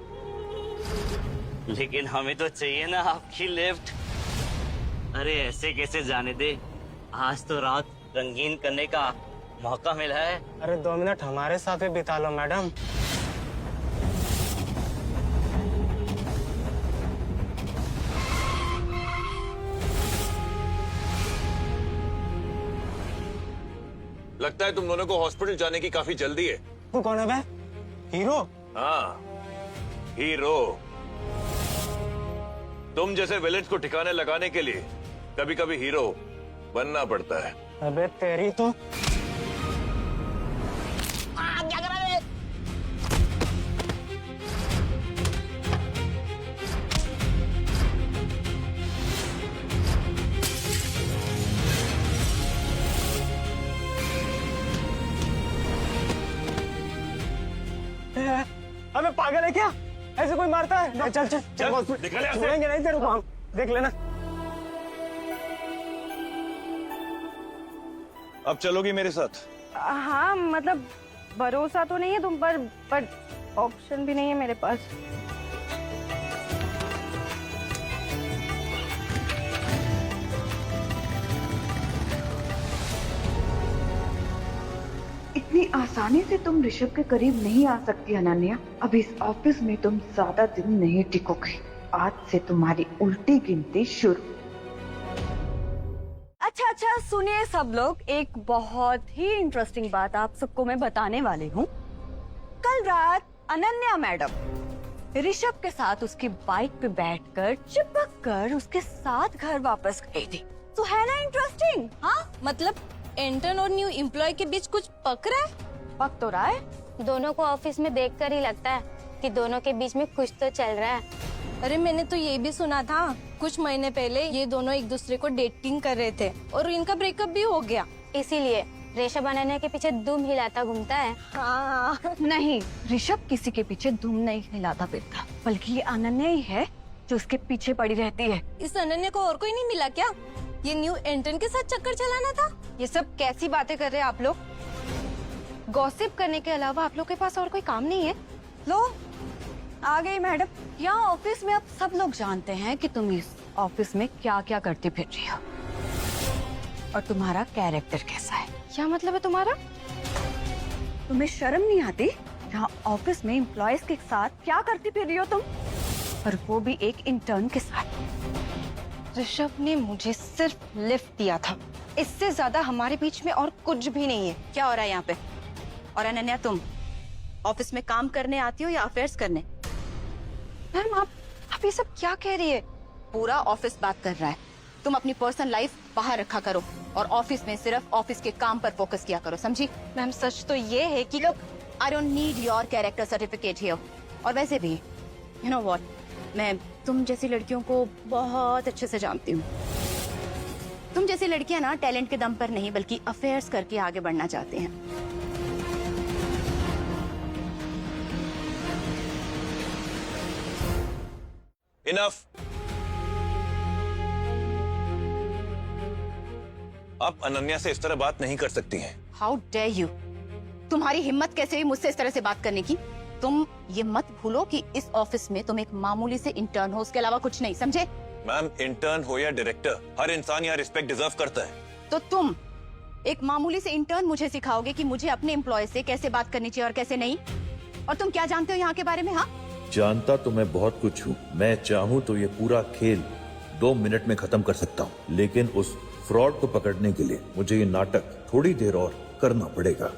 लेकिन हमें तो चाहिए ना आपकी लिफ्ट। अरे ऐसे कैसे जाने दे, आज तो रात रंगीन करने का मौका मिला है। अरे 2 मिनट हमारे साथ भी बिता लो मैडम। लगता है तुम दोनों को हॉस्पिटल जाने की काफी जल्दी है। तू कौन है बे? हीरो? हाँ, हीरो। तुम जैसे विलेंस को ठिकाने लगाने के लिए कभी कभी हीरो बनना पड़ता है। अबे तेरी तो। क्या कर रहा है? अबे पागल है क्या? ऐसे कोई मारता है? चल चल चल, निकल यहाँ से। छोड़ेंगे नहीं तेरे को हम, देख लेना। अब चलोगी मेरे साथ? हाँ, मतलब भरोसा तो नहीं है तुम पर ऑप्शन भी नहीं है मेरे पास। इतनी आसानी से तुम ऋषभ के करीब नहीं आ सकती अनन्या। अब इस ऑफिस में तुम ज्यादा दिन नहीं टिकोगे। आज से तुम्हारी उल्टी गिनती शुरू। अच्छा, सुनिए सब लोग, एक बहुत ही इंटरेस्टिंग बात आप सबको मैं बताने वाली हूँ। कल रात अनन्या मैडम ऋषभ के साथ उसकी बाइक पे बैठकर चिपक कर उसके साथ घर वापस गई थी। तो है ना इंटरेस्टिंग? हाँ, मतलब इंटर्न और न्यू एम्प्लॉय के बीच कुछ पक रहा है। पक तो रहा है। दोनों को ऑफिस में देखकर ही लगता है कि दोनों के बीच में कुछ तो चल रहा है। अरे मैंने तो ये भी सुना था कुछ महीने पहले ये दोनों एक दूसरे को डेटिंग कर रहे थे और इनका ब्रेकअप भी हो गया। इसीलिए ऋषभ अनन्या के पीछे दुम हिलाता घूमता है। हाँ। नहीं, ऋषभ किसी के पीछे दुम नहीं हिलाता फिरता, बल्कि ये अनन्या ही है जो उसके पीछे पड़ी रहती है। इस अनन्या को और कोई नहीं मिला क्या? ये न्यू इंटर्न के साथ चक्कर चलाना था? ये सब कैसी बातें कर रहे हैं आप लोग? गॉसिप करने के अलावा आप लोग के पास और कोई काम नहीं है? लो आ गई मैडम। यहाँ ऑफिस में अब सब लोग जानते हैं कि तुम इस ऑफिस में क्या क्या करती फिर रही हो और तुम्हारा कैरेक्टर कैसा है। क्या मतलब है तुम्हारा? तुम्हें शर्म नहीं आती? यहाँ ऑफिस में एम्प्लॉयज के साथ क्या करती फिर रही हो तुम, और वो भी एक इंटर्न के साथ। ऋषभ ने मुझे सिर्फ लिफ्ट दिया था, इससे ज्यादा हमारे बीच में और कुछ भी नहीं है। क्या हो रहा है यहाँ पे? और अनन्या, तुम ऑफिस में काम करने आती हो या अफेयर्स करने? मैम आप ये सब क्या कह रही है? पूरा ऑफिस बात कर रहा है। तुम अपनी पर्सनल लाइफ बाहर रखा करो और ऑफिस में सिर्फ ऑफिस के काम पर फोकस किया करो, समझी? मैम सच तो ये है कि लोग I don't need your character certificate here. और वैसे भी यू नो व्हाट, मैं तुम जैसी लड़कियों को बहुत अच्छे से जानती हूँ। तुम जैसी लड़कियां ना टैलेंट के दम पर नहीं बल्कि अफेयर्स करके आगे बढ़ना चाहती हैं। Enough. आप अनन्या से इस तरह बात नहीं कर सकती हैं। How dare you! तुम्हारी हिम्मत कैसे हुई मुझसे इस तरह से बात करने की? तुम ये मत भूलो कि इस ऑफिस में तुम एक मामूली से इंटर्न हो, उसके अलावा कुछ नहीं, समझे? मैम, इंटर्न हो या डायरेक्टर, हर इंसान यहाँ रिस्पेक्ट डिजर्व करता है। तो तुम एक मामूली से इंटर्न मुझे सिखाओगे कि मुझे अपने एम्प्लॉय से कैसे बात करनी चाहिए और कैसे नहीं? और तुम क्या जानते हो यहाँ के बारे में? हाँ, जानता तो मैं बहुत कुछ हूँ। मैं चाहूँ तो ये पूरा खेल 2 मिनट में खत्म कर सकता हूँ, लेकिन उस फ्रॉड को पकड़ने के लिए मुझे ये नाटक थोड़ी देर और करना पड़ेगा।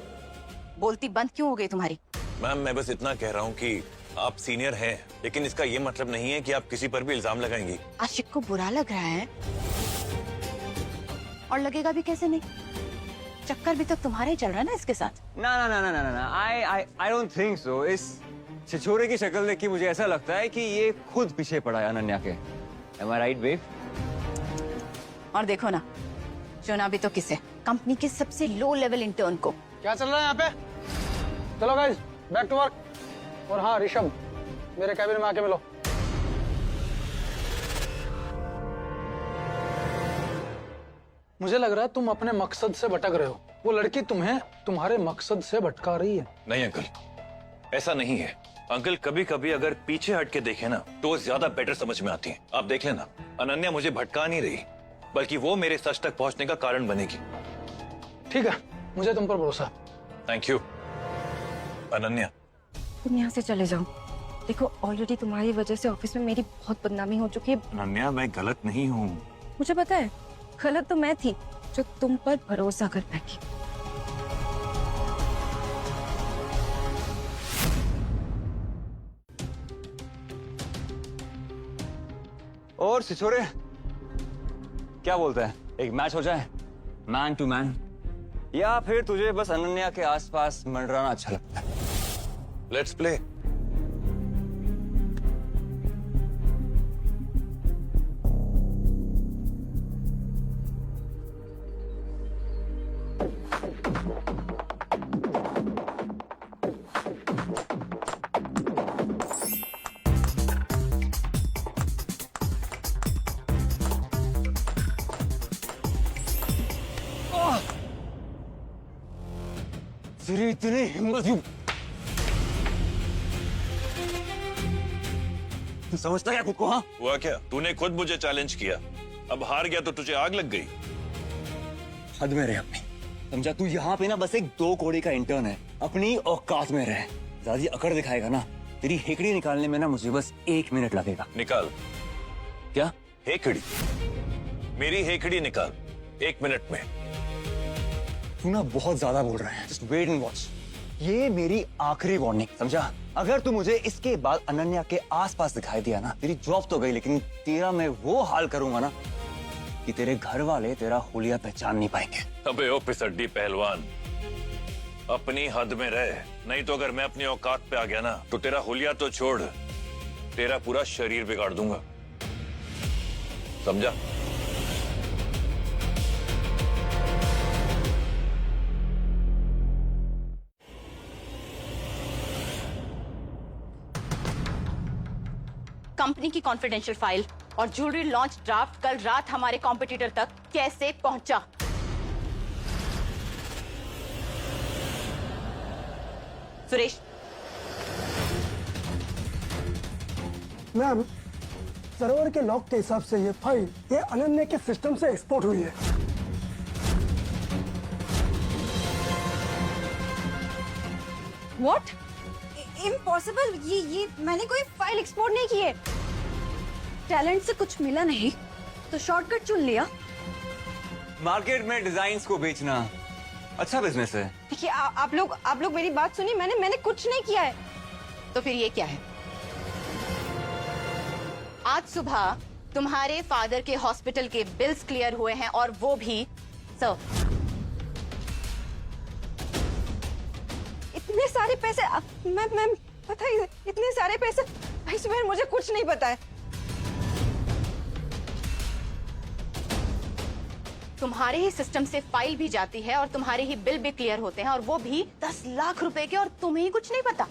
बोलती बंद क्यों हो गई तुम्हारी? मैम, मैं बस इतना कह रहा हूँ कि आप सीनियर हैं, लेकिन इसका ये मतलब नहीं है कि आप किसी पर भी इल्जाम लगाएंगी। आशिक को बुरा लग रहा है, और लगेगा भी कैसे नहीं? चक्कर भी तो तुम्हारा ही चल रहा है ना इसके साथ। ना ना ना ना ना ना, आई डोंट थिंक सो। इस छिछोरे की शक्ल देख के मुझे ऐसा लगता है कि ये खुद पीछे पड़ा है अनन्या के। Am I right, babe? और देखो ना, चुना भी तो किसे? कंपनी के सबसे लो लेवल इंटर्न को। क्या चल रहा है यहाँ पे? चलो गाइस, बैक टू वर्क। और हाँ ऋषभ, मेरे कैबिन में आके मिलो। मुझे लग रहा है तुम अपने मकसद से भटक रहे हो। वो लड़की तुम्हें तुम्हारे मकसद से भटका रही है। नहीं अंकल, ऐसा नहीं है। अंकल, कभी कभी अगर पीछे हट के देखे ना तो वो ज्यादा बेटर समझ में आती है। आप देख लेना, अनन्या मुझे भटका नहीं रही, बल्कि वो मेरे सच तक पहुंचने का कारण बनेगी। ठीक है, मुझे तुम पर भरोसा। Thank you. अनन्या, तुम यहाँ से चले जाओ। देखो, ऑलरेडी तुम्हारी वजह से ऑफिस में मेरी बहुत बदनामी हो चुकी है। अनन्या, मैं गलत नहीं हूँ। मुझे पता है, गलत तो मैं थी जो तुम पर भरोसा कर बैठी। और छिछोरे, क्या बोलता है? एक मैच हो जाए, मैन टू मैन, या फिर तुझे बस अनन्या के आसपास मंडराना अच्छा लगता है? Let's play. तेरी इतनी हिम्मत क्यों? तू समझता क्या खुद को? हाँ, हुआ क्या? तूने खुद मुझे चैलेंज किया, अब हार गया तो तुझे आग लग गई। हद में रहे अपनी, समझा? तू यहाँ पे ना बस एक 2 कौड़ी का इंटर्न है, अपनी औकात में रहे। ज्यादा अकड़ दिखाएगा ना, तेरी हेकड़ी निकालने में ना मुझे बस 1 मिनट लगेगा। निकाल। क्या? हेकड़ी? मेरी हेकड़ी निकाल 1 मिनट में। तू ना बहुत ज्यादा बोल रहा है। Just wait and watch. ये मेरी आखिरी वार्निंग, समझा? अगर तू मुझे इसके बाद अनन्या के आसपास दिखाई दिया ना, तेरी जॉब तो गई, लेकिन तेरा मैं वो हाल करूंगा ना कि तेरे घर वाले तेरा हुलिया पहचान नहीं पाएंगे। अबे ओ पिसड्डी पहलवान, अपनी हद में रह, नहीं तो अगर मैं अपनी औकात पे आ गया ना तो तेरा हुलिया तो छोड़, तेरा पूरा शरीर बिगाड़ दूंगा, समझा? कंपनी की कॉन्फिडेंशियल फाइल और ज्वेलरी लॉन्च ड्राफ्ट कल रात हमारे कॉम्पिटिटर तक कैसे पहुंचा? सुरेश। मैम, सर्वर के लॉक के हिसाब से ये अनन्या के सिस्टम से एक्सपोर्ट हुई है। व्हाट? इम्पॉसिबल। ये मैंने कोई फाइल एक्सपोर्ट नहीं की है। टैलेंट से कुछ मिला नहीं तो शॉर्टकट चुन लिया। मार्केट में डिजाइन्स को बेचना अच्छा बिजनेस है। देखिए, आप लोग मेरी बात सुनिए। मैंने कुछ नहीं किया है। तो फिर ये क्या है? आज सुबह तुम्हारे फादर के हॉस्पिटल के बिल्स क्लियर हुए हैं, और वो भी सर। इतने सारे पैसे, मैम पता ही, इतने सारे पैसे, भाई सुबह मुझे कुछ नहीं पता है। तुम्हारे ही सिस्टम से फाइल भी जाती है और तुम्हारे ही बिल भी क्लियर होते हैं, और वो भी 10 लाख रुपए के, और तुम्हें ही कुछ नहीं पता।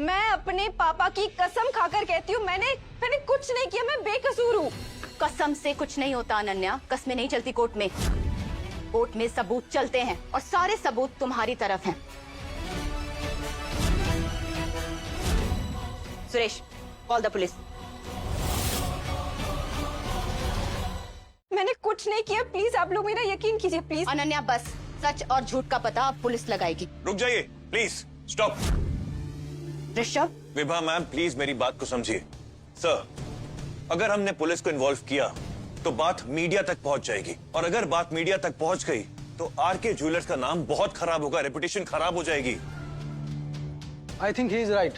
मैं अपने पापा की कसम खाकर कहती हूँ, मैंने कुछ नहीं किया। मैं बेकसूर हूँ। कसम से कुछ नहीं होता अनन्या, कसमें नहीं चलती कोर्ट में। कोर्ट में सबूत चलते हैं और सारे सबूत तुम्हारी तरफ हैं। Suresh, call the police. मैंने कुछ नहीं किया, प्लीज आप लोग मेरा यकीन कीजिए प्लीज। अनन्या बस, सच और झूठ का पता अब पुलिस लगाएगी। रुक जाइए please, stop. Rishabh. Vibha ma'am please मेरी बात को समझिए। सर, अगर हमने पुलिस को इन्वॉल्व किया तो बात मीडिया तक पहुंच जाएगी, और अगर बात मीडिया तक पहुंच गई तो आरके ज्वेलर्स का नाम बहुत खराब होगा, रेपुटेशन खराब हो जाएगी। I think he is right.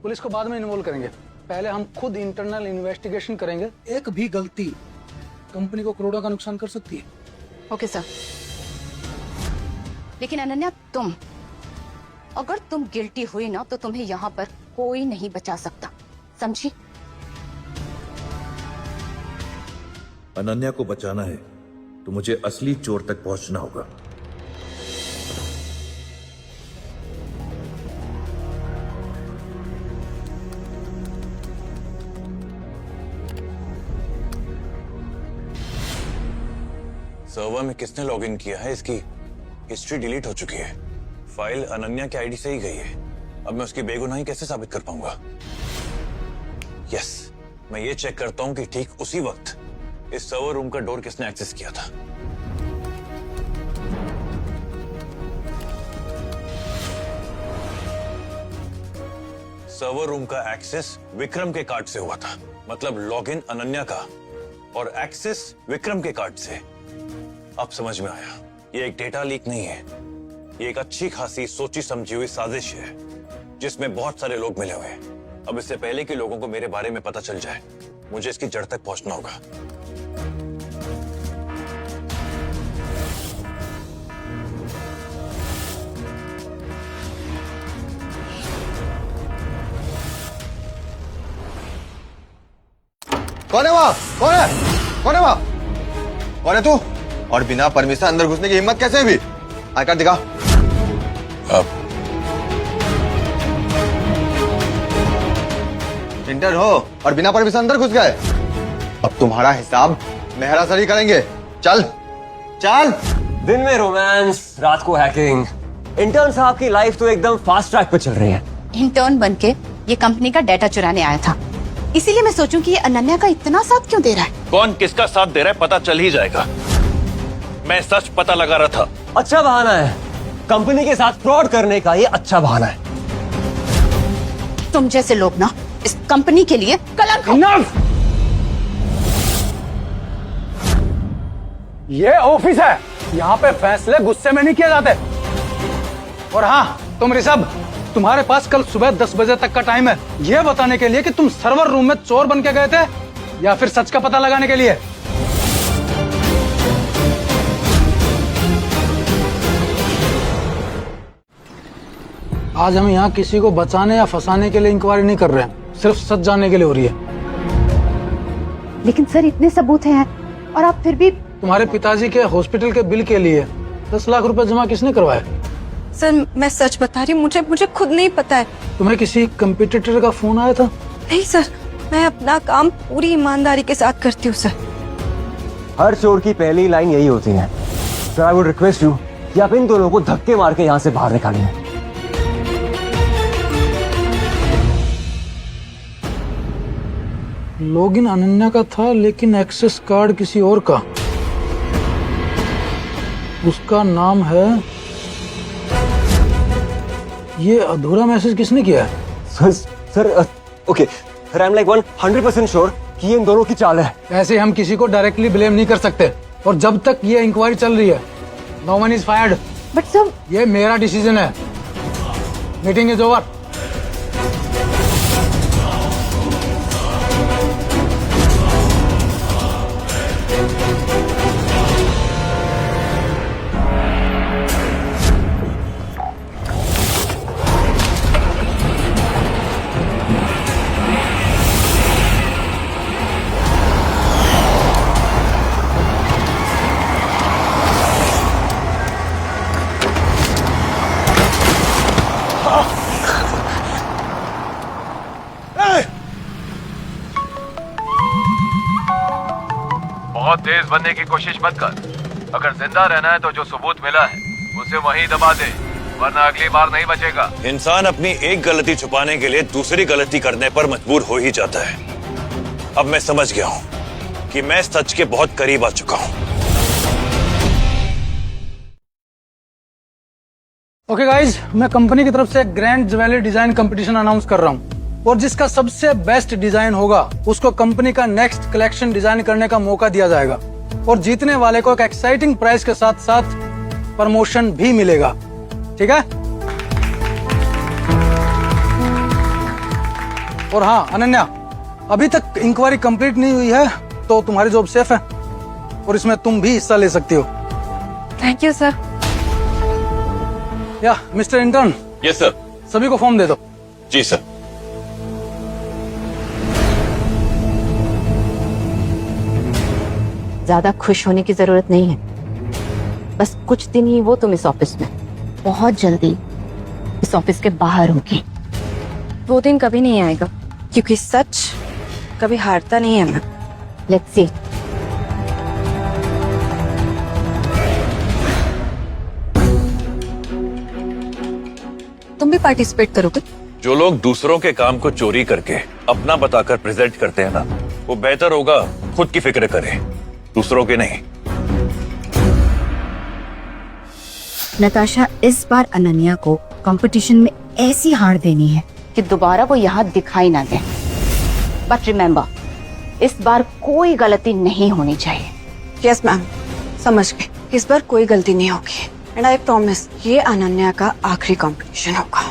Police को बाद में इन्वॉल्व करेंगे, पहले हम खुद इंटरनल इन्वेस्टिगेशन करेंगे। एक भी गलती कंपनी को करोड़ों का नुकसान कर सकती है। Okay sir. लेकिन अनन्या, अगर तुम गिल्टी हुई ना तो तुम्हें यहाँ पर कोई नहीं बचा सकता, समझी? अनन्या को बचाना है तो मुझे असली चोर तक पहुंचना होगा। सर्वर में किसने लॉगिन किया है, इसकी हिस्ट्री डिलीट हो चुकी है। फाइल अनन्या के आईडी से ही गई है। अब मैं उसकी बेगुनाही कैसे साबित कर पाऊंगा? यस, मैं ये चेक करता हूं कि ठीक उसी वक्त इस सर्वर रूम का डोर किसने एक्सेस किया था। सर्वर रूम का एक्सेस विक्रम के कार्ड से हुआ था, मतलब लॉगिन अनन्या का और एक्सेस विक्रम के कार्ड से। अब समझ में आया, ये एक डेटा लीक नहीं है, ये एक अच्छी खासी सोची समझी हुई साजिश है जिसमें बहुत सारे लोग मिले हुए हैं। अब इससे पहले कि लोगों को मेरे बारे में पता चल जाए, मुझे इसकी जड़ तक पहुंचना होगा। कौन है वहाँ? कौन है? कौन है वहाँ? कौन है तू? और बिना परमिशन अंदर घुसने की हिम्मत कैसे भी? आई कार्ड दिखा। इंटर हो और बिना परमिशन अंदर घुस गए। अब तुम्हारा हिसाब मेहरा सर ही करेंगे। चल चल। दिन में रोमांस, रात को हैकिंग। इंटर्न साहब की लाइफ तो एकदम फास्ट ट्रैक पे चल रही है। इंटर्न बनके ये कंपनी का डाटा चुराने आया था, इसीलिए मैं सोचूं कि ये अनन्या का इतना साथ क्यों दे रहा है। कौन किसका साथ दे रहा है पता चल ही जाएगा। मैं सच पता लगा रहा था। अच्छा बहाना है, कंपनी के साथ फ्रॉड करने का ये अच्छा बहाना है। तुम जैसे लोग ना इस कंपनी के लिए कलंक हो। ये ऑफिस है, यहाँ पे फैसले गुस्से में नहीं किए जाते। और हाँ, तुम ऋषभ, तुम्हारे पास कल सुबह 10 बजे तक का टाइम है ये बताने के लिए कि तुम सर्वर रूम में चोर बन के गए थे या फिर सच का पता लगाने के लिए। आज हम यहाँ किसी को बचाने या फंसाने के लिए इंक्वायरी नहीं कर रहे हैं, सिर्फ सच जानने के लिए हो रही है। लेकिन सर, इतने सबूत हैं और आप फिर भी। तुम्हारे पिताजी के हॉस्पिटल के बिल के लिए 10 लाख रुपए जमा किसने करवाए? सर मैं सच बता रही हूँ, मुझे खुद नहीं पता है। तुम्हें किसी कंपटीटर का फोन आया था? नहीं सर, मैं अपना काम पूरी ईमानदारी के साथ करती हूँ सर। हर चोर की पहली लाइन यही होती है। Sir I would request you कि आप इन दोनों को धक्के मार के यहाँ से बाहर निकालिए। लॉगिन अनन्या का था लेकिन एक्सेस कार्ड किसी और का। उसका नाम है। ये अधूरा मैसेज किसने किया है? Sir okay, I am like 100% sure कि ये इन दोनों की चाल है। ऐसे हम किसी को डायरेक्टली ब्लेम नहीं कर सकते, और जब तक ये इंक्वायरी चल रही है, no one is fired. But sir, ये मेरा डिसीजन है। Meeting is over. बहुत तेज बनने की कोशिश मत कर, अगर जिंदा रहना है तो जो सबूत मिला है उसे वहीं दबा दे, वरना अगली बार नहीं बचेगा। इंसान अपनी एक गलती छुपाने के लिए दूसरी गलती करने पर मजबूर हो ही जाता है। अब मैं समझ गया हूं कि मैं सच के बहुत करीब आ चुका हूं। ओके गाइज, मैं कंपनी की तरफ से grand jewellery design competition announce कर रहा हूं और जिसका सबसे बेस्ट डिजाइन होगा उसको कंपनी का नेक्स्ट कलेक्शन डिजाइन करने का मौका दिया जाएगा और जीतने वाले को एक एक्साइटिंग प्राइस के साथ साथ प्रमोशन भी मिलेगा। ठीक है? और हाँ अनन्या, अभी तक इंक्वायरी कंप्लीट नहीं हुई है तो तुम्हारी जॉब सेफ है और इसमें तुम भी हिस्सा ले सकती हो। Thank you sir. या मिस्टर इंटर्न। Yes sir. सभी को फॉर्म दे दो। जी सर। ज्यादा खुश होने की जरूरत नहीं है, बस कुछ दिन ही वो तुम इस ऑफिस में, बहुत जल्दी इस ऑफिस के बाहर होगी। वो दिन कभी नहीं आएगा क्योंकि सच कभी हारता नहीं है। मैं लेट्स सी। तुम भी पार्टिसिपेट करोगे? जो लोग दूसरों के काम को चोरी करके अपना बताकर प्रेजेंट करते हैं ना, वो बेहतर होगा खुद की फिक्र करें, दूसरों के नहीं। नताशा, इस बार अनन्या को कंपटीशन में ऐसी हार देनी है कि दोबारा वो यहाँ दिखाई ना दे। बट रिमेम्बर, इस बार कोई गलती नहीं होनी चाहिए। यस मैम, समझ गए। इस बार कोई गलती नहीं होगी एंड आई प्रॉमिस ये अनन्या का आखिरी कंपटीशन होगा।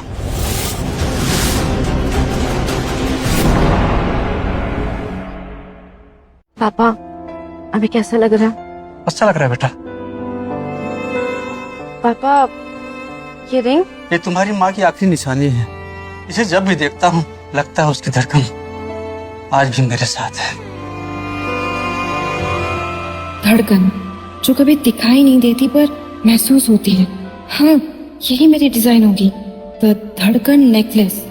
पापा, अभी कैसा लग रहा है? अच्छा लग रहा है बेटा। पापा, ये रिंग? ये तुम्हारी माँ की आखिरी निशानी है। इसे जब भी देखता हूँ लगता है उसकी धड़कन आज भी मेरे साथ है। धड़कन जो कभी दिखाई नहीं देती पर महसूस होती है। हाँ, यही मेरी डिजाइन होगी, द धड़कन नेकलेस।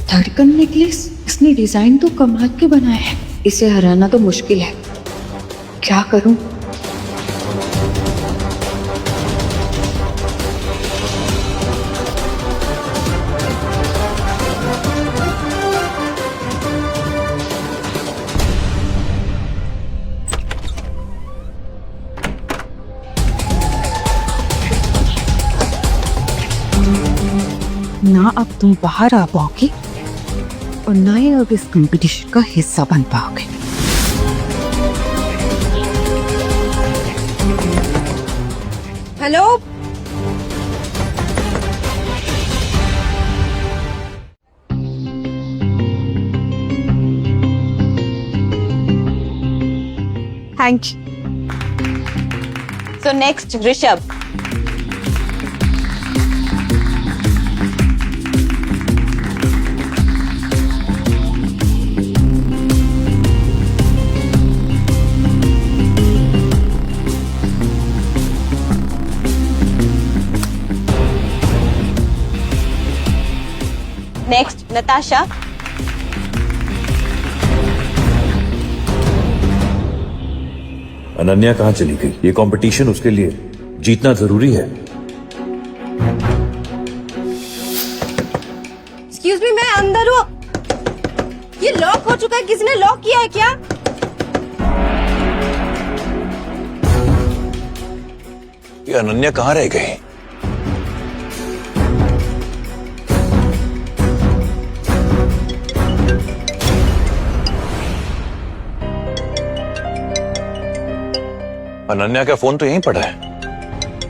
धड़कन नेकलेस, इसने डिजाइन तो कमाल के बनाया है। इसे हराना तो मुश्किल है। क्या करूं? ना अब तुम बाहर आ पाओगे और ना ही अब इस कंपटीशन का हिस्सा बन पाओगे। Hello, thank you. So next Rishabh. Next Natasha. Ananya कहाँ चली गई? ये कंपटीशन उसके लिए जीतना जरूरी है। एक्सक्यूज मी, मैं अंदर हूँ। ये लॉक हो चुका है, किसी ने लॉक किया है क्या? ये अनन्या कहाँ रह गई? अनन्या का फोन तो यहीं पड़ा है,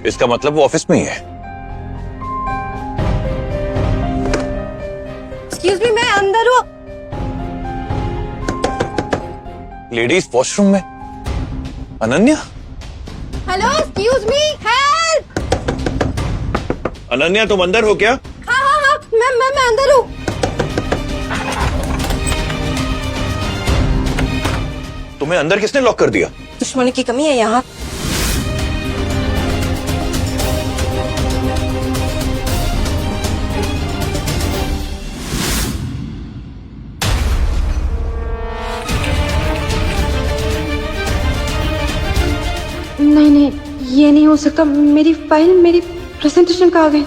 इसका मतलब वो ऑफिस में ही है। एक्सक्यूज मी, मैं अंदर हूँ। लेडीज वॉशरूम में Ananya? Hello, excuse me, help. Ananya तुम अंदर हो क्या? हाँ हाँ हाँ, मैं अंदर हूँ। तुम्हें अंदर किसने लॉक कर दिया? दुश्मनी की कमी है यहाँ। नहीं नहीं, ये नहीं हो सकता। मेरी फाइल, मेरी प्रेजेंटेशन कहाँ गई?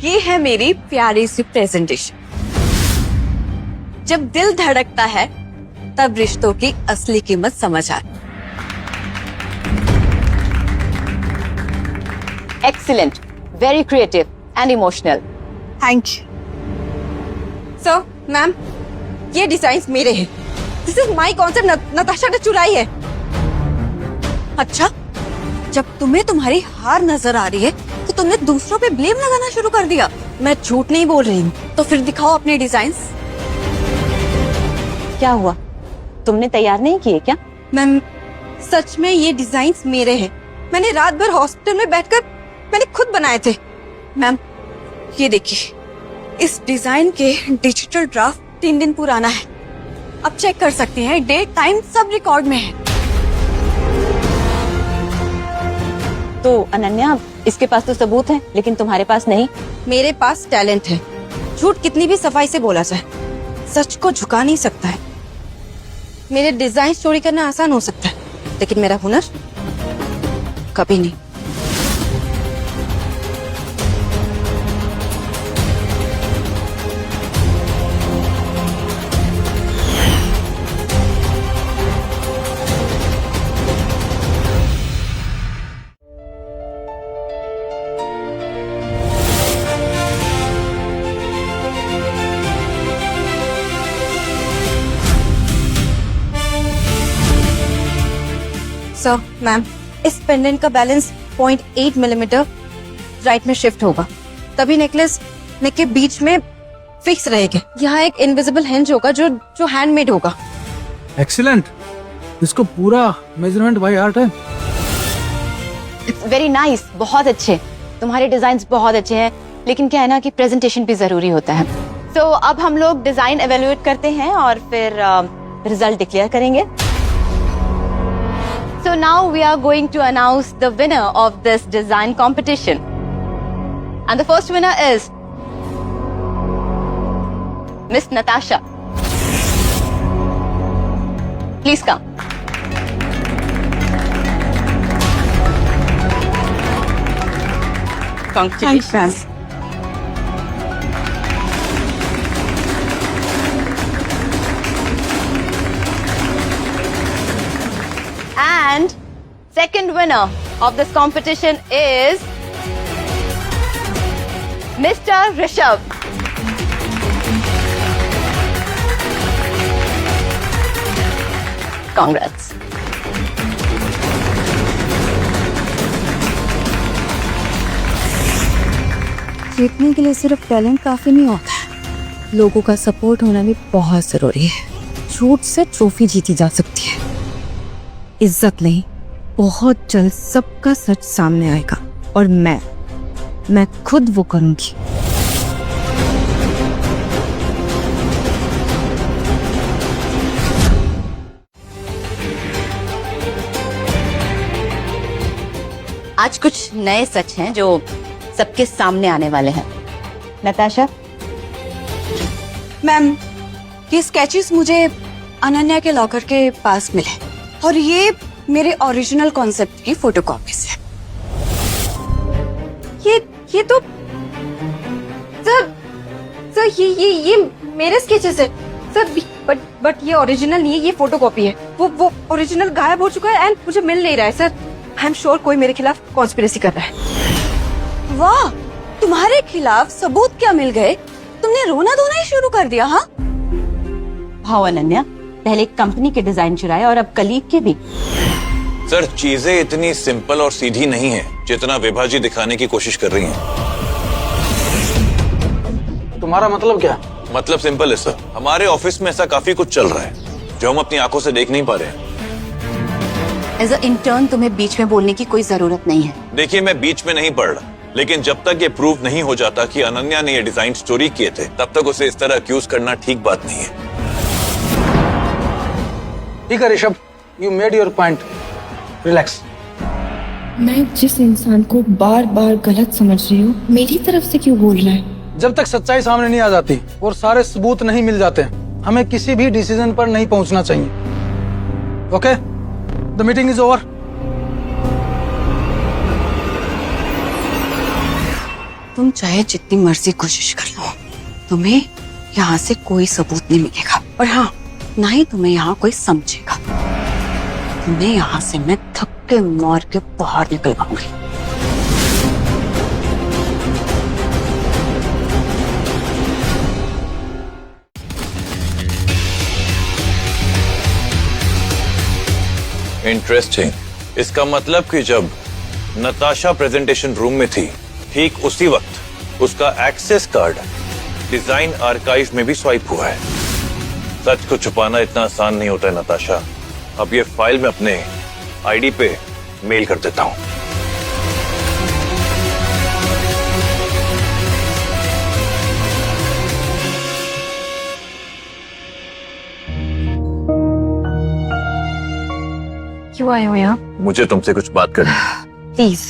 ये है मेरी प्यारी सी प्रेजेंटेशन। जब दिल धड़कता है तब रिश्तों की असली कीमत समझ आती। Excellent, very creative and emotional. Thank you. Sir, ma'am, ये डिजाइन मेरे हैं। This is my concept, Natasha ने चुराई है। अच्छा, जब तुम्हें तुम्हारी हार नजर आ रही है तो तुमने दूसरों पे ब्लेम लगाना शुरू कर दिया। मैं झूठ नहीं बोल रही हूँ, तो फिर दिखाओ अपने डिजाइन्स। क्या हुआ, तुमने तैयार नहीं किए क्या? मैम, सच में ये डिजाइन्स मेरे हैं। मैंने रात भर हॉस्पिटल में बैठकर मैंने खुद बनाए थे। मैम, ये देखिए, इस डिजाइन के डिजिटल ड्राफ्ट 3 दिन पुराना है। अब चेक कर सकते हैं, डेट टाइम सब रिकॉर्ड में है। तो अनन्या, इसके पास तो सबूत है, लेकिन तुम्हारे पास नहीं। मेरे पास टैलेंट है। झूठ कितनी भी सफाई से बोला जाए, सच को झुका नहीं सकता है। मेरे डिजाइन चोरी करना आसान हो सकता है, लेकिन मेरा हुनर कभी नहीं। सर, मैम, इस पेंडेंट का बैलेंस 0.8 मिलीमीटर राइट में शिफ्ट होगा, तभी नेकलेस नेक के बीच में फिक्स रहेगा। यहाँ एक इनविजिबल हिंज होगा जो हैंडमेड होगा। एक्सीलेंट, इसको पूरा मेजरमेंट बाय हार्ट है। इट्स वेरी नाइस, बहुत अच्छे। तुम्हारे डिजाइन्स बहुत अच्छे हैं, लेकिन क्या है ना कि प्रेजेंटेशन भी जरूरी होता है। तो अब हम लोग डिजाइन एवेल्युएट करते हैं और फिर रिजल्ट डिक्लेयर करेंगे। So now we are going to announce the winner of this design competition. And the first winner is Miss Natasha. Please come. Congratulations. And second winner of this competition is Mr. Rishabh. Congrats. जीतने के लिए सिर्फ talent काफी नहीं होता है, लोगों का सपोर्ट होना भी बहुत जरूरी है। झूठ से ट्रॉफी जीती जा सकती है, इज्जत नहीं। बहुत जल्द सबका सच सामने आएगा और मैं खुद वो करूंगी। आज कुछ नए सच हैं जो सबके सामने आने वाले हैं। नताशा, मैम, ये स्केचेस मुझे अनन्या के लॉकर के पास मिले और ये मेरे ओरिजिनल कॉन्सेप्ट की फोटोकॉपीज है। ये तो सर ये मेरे स्केचेस है सर, बट ये ओरिजिनल नहीं है, ये फोटोकॉपी है। वो ओरिजिनल गायब हो चुका है एंड मुझे मिल नहीं रहा है सर। आई एम श्योर कोई मेरे खिलाफ कॉन्स्पिरेसी कर रहा है। वाह, तुम्हारे खिलाफ सबूत क्या मिल गए? तुमने रोना धोना ही शुरू कर दिया। हाँ भाव अनन्या, पहले कंपनी के डिजाइन चुराए और अब कलीग के भी। सर, चीजें इतनी सिंपल और सीधी नहीं है जितना विभा जी दिखाने की कोशिश कर रही हैं। तुम्हारा मतलब क्या है? मतलब सिंपल है सर, हमारे ऑफिस में ऐसा काफी कुछ चल रहा है जो हम अपनी आंखों से देख नहीं पा रहे हैं। एज अ इंटर्न तुम्हें बीच में बोलने की कोई जरूरत नहीं है। देखिए, मैं बीच में नहीं पढ़ रहा, लेकिन जब तक ये प्रूव नहीं हो जाता कि अनन्या ने ये डिजाइन चोरी किए थे, तब तक उसे इस तरह अक्यूज करना ठीक बात नहीं है। ठीक है Rishabh, you made your point, relax. मैं जिस इंसान को बार बार गलत समझ रही हूँ, मेरी तरफ से क्यों बोल रहा है? जब तक सच्चाई सामने नहीं आ जाती और सारे सबूत नहीं मिल जाते, हमें किसी भी डिसीजन पर नहीं पहुंचना चाहिए। Okay, the meeting is over. तुम चाहे जितनी मर्जी कोशिश कर लो, तुम्हें यहाँ से कोई सबूत नहीं मिलेगा, और हाँ, ना ही तुम्हें यहाँ कोई समझेगा। तुम्हें यहाँ से मैं धक्के मार के बाहर निकलवाऊंगी। इंटरेस्टिंग। इसका मतलब कि जब नताशा प्रेजेंटेशन रूम में थी, ठीक उसी वक्त उसका एक्सेस कार्ड डिजाइन आर्काइव में भी स्वाइप हुआ है। सच को छुपाना इतना आसान नहीं होता है नताशा। अब ये फाइल मैं अपने आईडी पे मेल कर देता हूं। क्यों आए हो यहाँ? मुझे तुमसे कुछ बात करनी है। प्लीज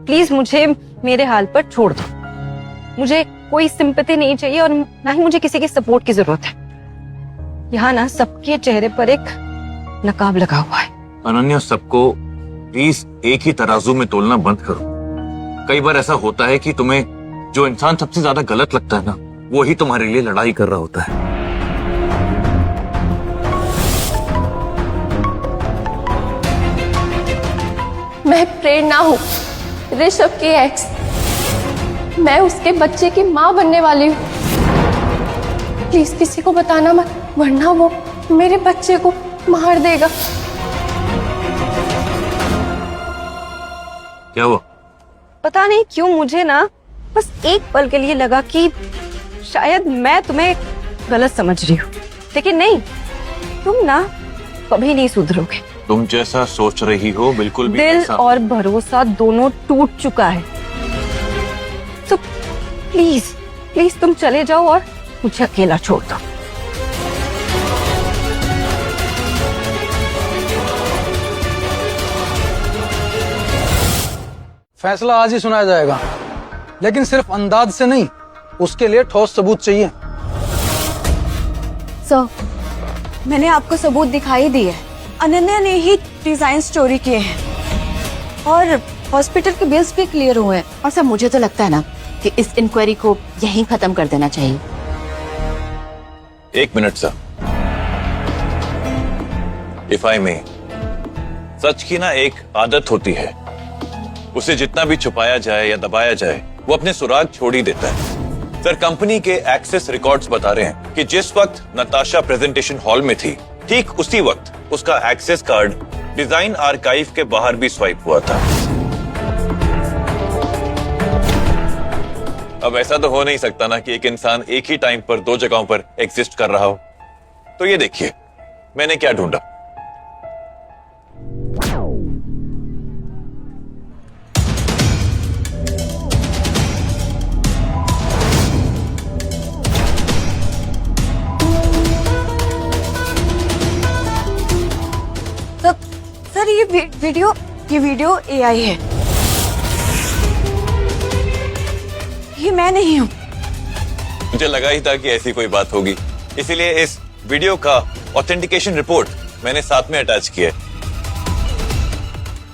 प्लीज मुझे मेरे हाल पर छोड़ दो। मुझे कोई सिंपैथी नहीं चाहिए और ना ही मुझे किसी की सपोर्ट की जरूरत है। यहाँ ना सबके चेहरे पर एक नकाब लगा हुआ है। अनन्या, सबको प्लीज एक ही तराजू में तोलना बंद करो। कई बार ऐसा होता है कि तुम्हें जो इंसान सबसे ज्यादा गलत लगता है ना, वो ही तुम्हारे लिए लड़ाई कर रहा होता है। मैं प्रेरणा हूँ, ऋषभ की एक्स। मैं उसके बच्चे की माँ बनने वाली हूँ। प्लीज किसी को बताना मत, वरना वो मेरे बच्चे को मार देगा। क्या हुआ? पता नहीं क्यों मुझे ना बस एक पल के लिए लगा कि शायद मैं तुम्हें गलत समझ रही हूँ, लेकिन नहीं, तुम ना कभी नहीं सुधरोगे। तुम जैसा सोच रही हो बिल्कुल भी दिल ऐसा... और भरोसा दोनों टूट चुका है। तो प्लीज प्लीज तुम चले जाओ और मुझे अकेला छोड़ दो। फैसला आज ही सुनाया जाएगा, लेकिन सिर्फ अंदाज से नहीं, उसके लिए ठोस सबूत चाहिए। सर, मैंने आपको सबूत दिखाई दिए। अनन्या ने ही डिजाइन चोरी किए हैं और हॉस्पिटल के बिल्स भी क्लियर हुए हैं। और सर, मुझे तो लगता है ना कि इस इंक्वायरी को यहीं खत्म कर देना चाहिए। एक मिनट सर, इफ आई मे। सच की ना एक आदत होती है, उसे जितना भी छुपाया जाए या दबाया जाए, वो अपने सुराग छोड़ ही देता है। सर, कंपनी के एक्सेस रिकॉर्ड्स बता रहे हैं कि जिस वक्त नताशा प्रेजेंटेशन हॉल में थी, ठीक उसी वक्त उसका एक्सेस कार्ड डिजाइन आर्काइव के बाहर भी स्वाइप हुआ था। अब ऐसा तो हो नहीं सकता ना कि एक इंसान एक ही टाइम पर दो जगहों पर एग्जिस्ट कर रहा हो। तो ये देखिए, मैंने क्या ढूंढा। सर, ये वीडियो AI है। ये मैं नहीं हूँ। मुझे लगा ही था कि ऐसी कोई बात होगी, इसीलिए इस वीडियो का ऑथेंटिकेशन रिपोर्ट मैंने साथ में अटैच किया है।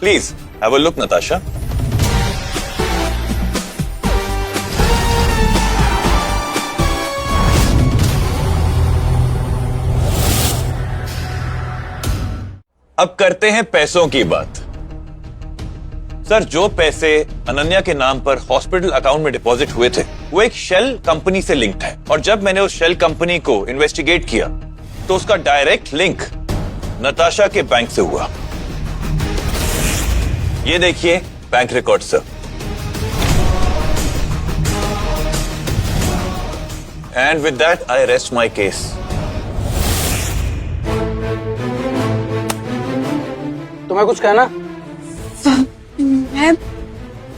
Please have a look Natasha. अब करते हैं पैसों की बात। सर, जो पैसे अनन्या के नाम पर हॉस्पिटल अकाउंट में डिपॉजिट हुए थे, वो एक शेल कंपनी से लिंक्ड है। और जब मैंने उस शेल कंपनी को इन्वेस्टिगेट किया, तो उसका डायरेक्ट लिंक नताशा के बैंक से हुआ। ये देखिए bank record sir. And with that, I rest my case. तुम्हें कुछ कहना? मैं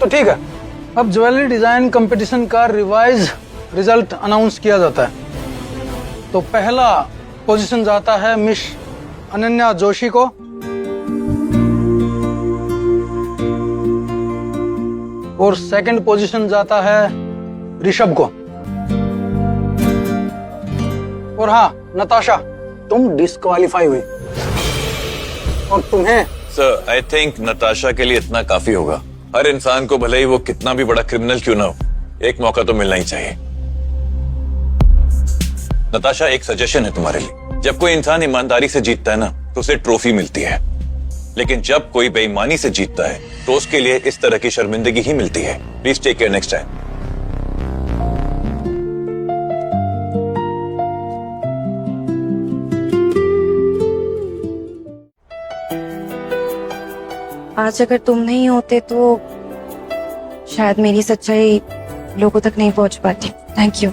तो ठीक है, अब ज्वेलरी डिजाइन कंपटीशन का रिवाइज रिजल्ट अनाउंस किया जाता है। तो पहला पोजीशन जाता है मिस अनन्या जोशी को, और सेकंड पोजीशन जाता है ऋषभ को। और हाँ नताशा, तुम डिस्क्वालीफाई हुई। और तुम्हें सर, आई थिंक नताशा के लिए इतना काफी होगा। हर इंसान को भले ही वो कितना भी बड़ा क्रिमिनल क्यों ना हो, एक मौका तो मिलना ही चाहिए। नताशा, एक सजेशन है तुम्हारे लिए। जब कोई इंसान ईमानदारी से जीतता है ना, तो उसे ट्रॉफी मिलती है, लेकिन जब कोई बेईमानी से जीतता है तो उसके लिए इस तरह की शर्मिंदगी ही मिलती है। Please take care next time. आज अगर तुम नहीं होते तो शायद मेरी सच्चाई लोगों तक नहीं पहुंच पाती। Thank you.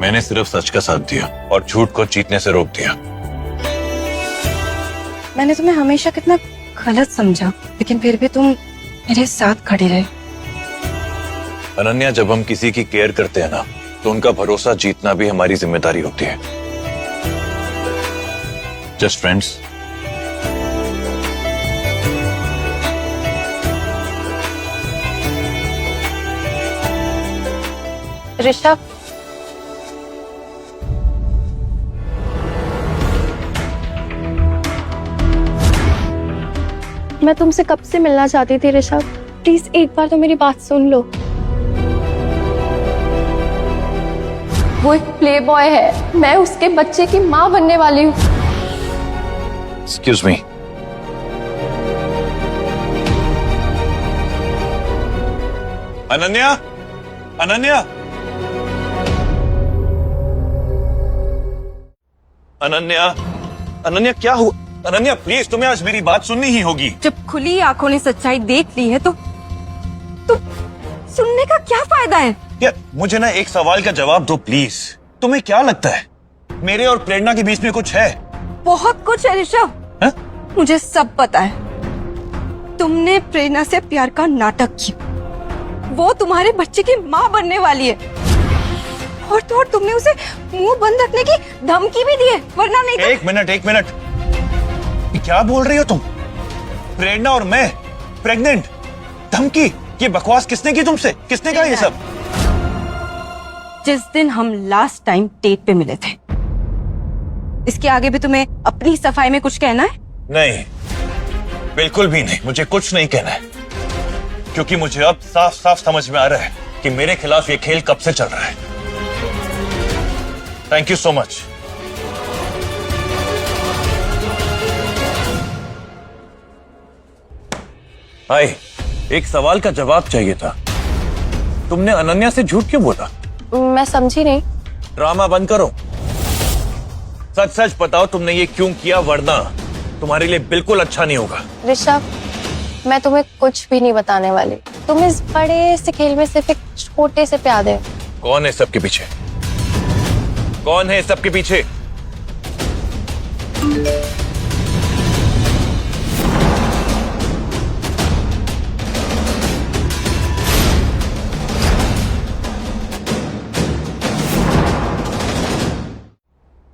मैंने सिर्फ सच का साथ दिया और झूठ को जीतने से रोक दिया। मैंने तुम्हें हमेशा कितना गलत समझा, लेकिन फिर भी तुम मेरे साथ खड़े रहे। अनन्या, जब हम किसी की केयर करते हैं ना, तो उनका भरोसा जीतना भी हमारी जिम्मेदारी होती है। Just friends. ऋषभ, मैं तुमसे कब से मिलना चाहती थी ऋषभ। प्लीज एक बार तो मेरी बात सुन लो। वो एक प्ले बॉय है, मैं उसके बच्चे की माँ बनने वाली हूँ। Excuse me. अनन्या, अनन्या, अनन्या, अनन्या क्या हुआ? अनन्या प्लीज, तुम्हें आज मेरी बात सुननी ही होगी। जब खुली आंखों ने सच्चाई देख ली है तो सुनने का क्या फायदा है? यार मुझे ना एक सवाल का जवाब दो प्लीज। तुम्हें क्या लगता है मेरे और प्रेरणा के बीच में कुछ है? बहुत कुछ है ऋषभ, मुझे सब पता है। तुमने प्रेरणा से प्यार का नाटक किया, वो तुम्हारे बच्चे की माँ बनने वाली है, और तो और तुमने उसे मुंह बंद रखने की धमकी भी दी है, वरना नहीं तो... एक मिनट, क्या बोल रही हो तुम? प्रेरणा और मैं प्रेग्नेंट? धमकी? ये बकवास किसने की तुमसे? किसने कहा ये सब? जिस दिन हम लास्ट टाइम डेट पे मिले थे, इसके आगे भी तुम्हें अपनी सफाई में कुछ कहना है? नहीं, बिल्कुल भी नहीं। मुझे कुछ नहीं कहना है, क्योंकि मुझे अब साफ साफ समझ में आ रहा है कि मेरे खिलाफ ये खेल कब से चल रहा है। Thank you so much. Hi, एक सवाल का जवाब चाहिए था। तुमने अनन्या से झूठ क्यों बोला? मैं समझी नहीं। ड्रामा बंद करो, सच सच बताओ तुमने ये क्यों किया, वरना तुम्हारे लिए बिल्कुल अच्छा नहीं होगा। ऋषभ, मैं तुम्हें कुछ भी नहीं बताने वाली। तुम इस बड़े से खेल में सिर्फ एक छोटे से प्यादे हो। कौन है सबके पीछे? कौन है सबके पीछे?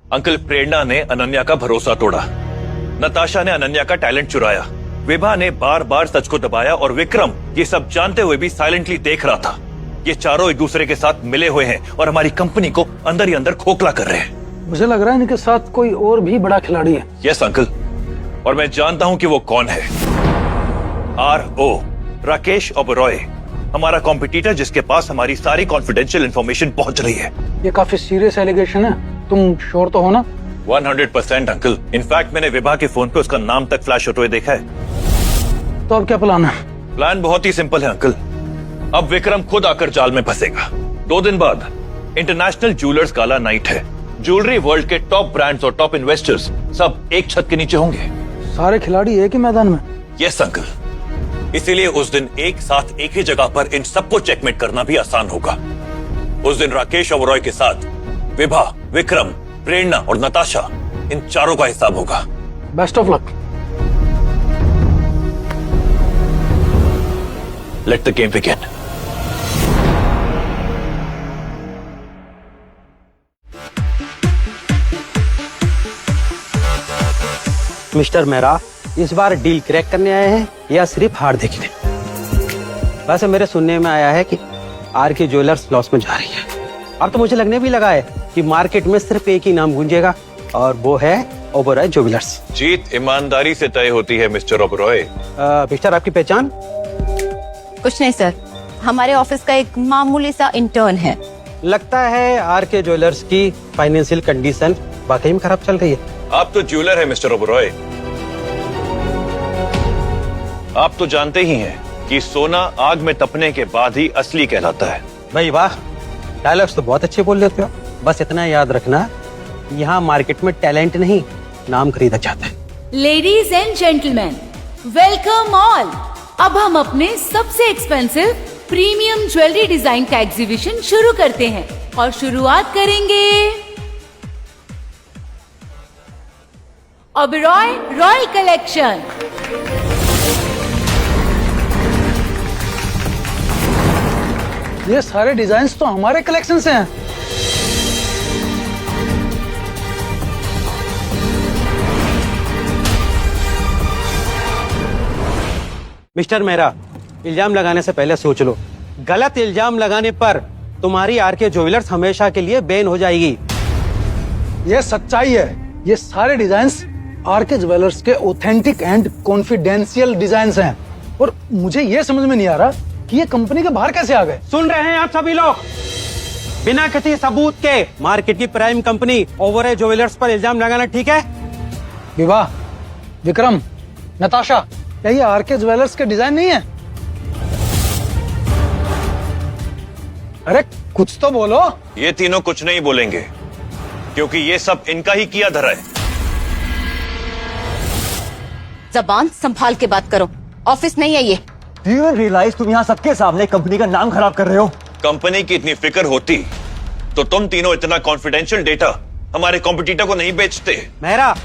अंकल, प्रेरणा ने अनन्या का भरोसा तोड़ा, नताशा ने अनन्या का टैलेंट चुराया, विभा ने बार बार सच को दबाया, और विक्रम ये सब जानते हुए भी साइलेंटली देख रहा था। ये चारों एक दूसरे के साथ मिले हुए हैं और हमारी कंपनी को अंदर ही अंदर खोखला कर रहे हैं। मुझे लग रहा है इनके साथ कोई और भी बड़ा खिलाड़ी है। यस अंकल, और मैं जानता हूं कि वो कौन है। RO राकेश ओबरॉय, हमारा कॉम्पिटिटर जिसके पास हमारी सारी कॉन्फिडेंशियल इंफॉर्मेशन पहुंच रही है। ये काफी सीरियस एलिगेशन है, तुम श्योर तो हो ना? 100% अंकल। इनफैक्ट मैंने विभा के फोन पे उसका नाम तक फ्लैश होते हुए देखा है। तो अब क्या प्लान है? प्लान बहुत ही सिंपल है अंकल। अब विक्रम खुद आकर जाल में फंसेगा। 2 दिन बाद इंटरनेशनल ज्वेलर्स गाला नाइट है। ज्वेलरी वर्ल्ड के टॉप ब्रांड्स और टॉप इन्वेस्टर्स सब एक छत के नीचे होंगे। सारे खिलाड़ी एक ही मैदान में? यस अंकल, इसीलिए उस दिन एक साथ एक ही जगह पर इन सबको चेकमेट करना भी आसान होगा। उस दिन राकेश ओबरॉय के साथ विभा, विक्रम, प्रेरणा और नताशा, इन चारों का हिसाब होगा। Best of luck. Let the game begin. Mister Mehra, इस बार डील क्रैक करने आए हैं या सिर्फ हार देखने? वैसे मेरे सुनने में आया है कि आरके ज्वेलर्स लॉस में जा रही है। अब तो मुझे लगने भी लगा है कि मार्केट में सिर्फ एक ही नाम गूंजेगा और वो है ओबरॉय ज्वेलर्स। जीत ईमानदारी से तय होती है मिस्टर ओबरॉय। मिस्टर, आपकी पहचान? कुछ नहीं सर, हमारे ऑफिस का एक मामूली सा इंटर्न है। लगता है आरके ज्वेलर्स की फाइनेंशियल कंडीशन वाकई में खराब चल रही है। आप तो ज्वेलर है मिस्टर ओबरॉय। आप तो जानते ही हैं कि सोना आग में तपने के बाद ही असली कहलाता है। भाई वाह, डायलॉग्स तो बहुत अच्छे बोल लेते हो। बस इतना याद रखना, यहाँ मार्केट में टैलेंट नहीं, नाम खरीदा जाता है। Ladies and gentleman, welcome all. अब हम अपने सबसे एक्सपेंसिव प्रीमियम ज्वेलरी डिजाइन का एग्जीबिशन शुरू करते हैं और शुरुआत करेंगे ओबरॉय रॉयल कलेक्शन। ये सारे डिजाइन्स तो हमारे कलेक्शन से हैं। मिस्टर मेहरा, इल्जाम लगाने से पहले सोच लो। गलत इल्जाम लगाने पर तुम्हारी आरके ज्वेलर्स हमेशा के लिए बैन हो जाएगी। ये सच्चाई है। ये सारे डिजाइन्स आरके ज्वेलर्स के ऑथेंटिक एंड कॉन्फिडेंशियल डिजाइन्स हैं और मुझे ये समझ में नहीं आ रहा कि ये कंपनी के बाहर कैसे आ गए। सुन रहे हैं आप सभी लोग? बिना किसी सबूत के मार्केट की प्राइम कंपनी ओबरॉय ज्वेलर्स पर इल्जाम लगाना ठीक है? विवाह, विक्रम, नताशा, क्या ये आरके ज्वेलर्स के डिजाइन नहीं है? अरे कुछ तो बोलो। ये तीनों कुछ नहीं बोलेंगे क्योंकि ये सब इनका ही किया धरा है। जबान संभाल के बात करो, ऑफिस नहीं है ये। Do you realize तुम यहाँ सबके सामने कंपनी का नाम खराब कर रहे हो? कंपनी की इतनी फिक्र होती तो तुम तीनों इतना कॉन्फिडेंशियल डेटा हमारे कॉम्पिटिटर को नहीं बेचते। मेहरा,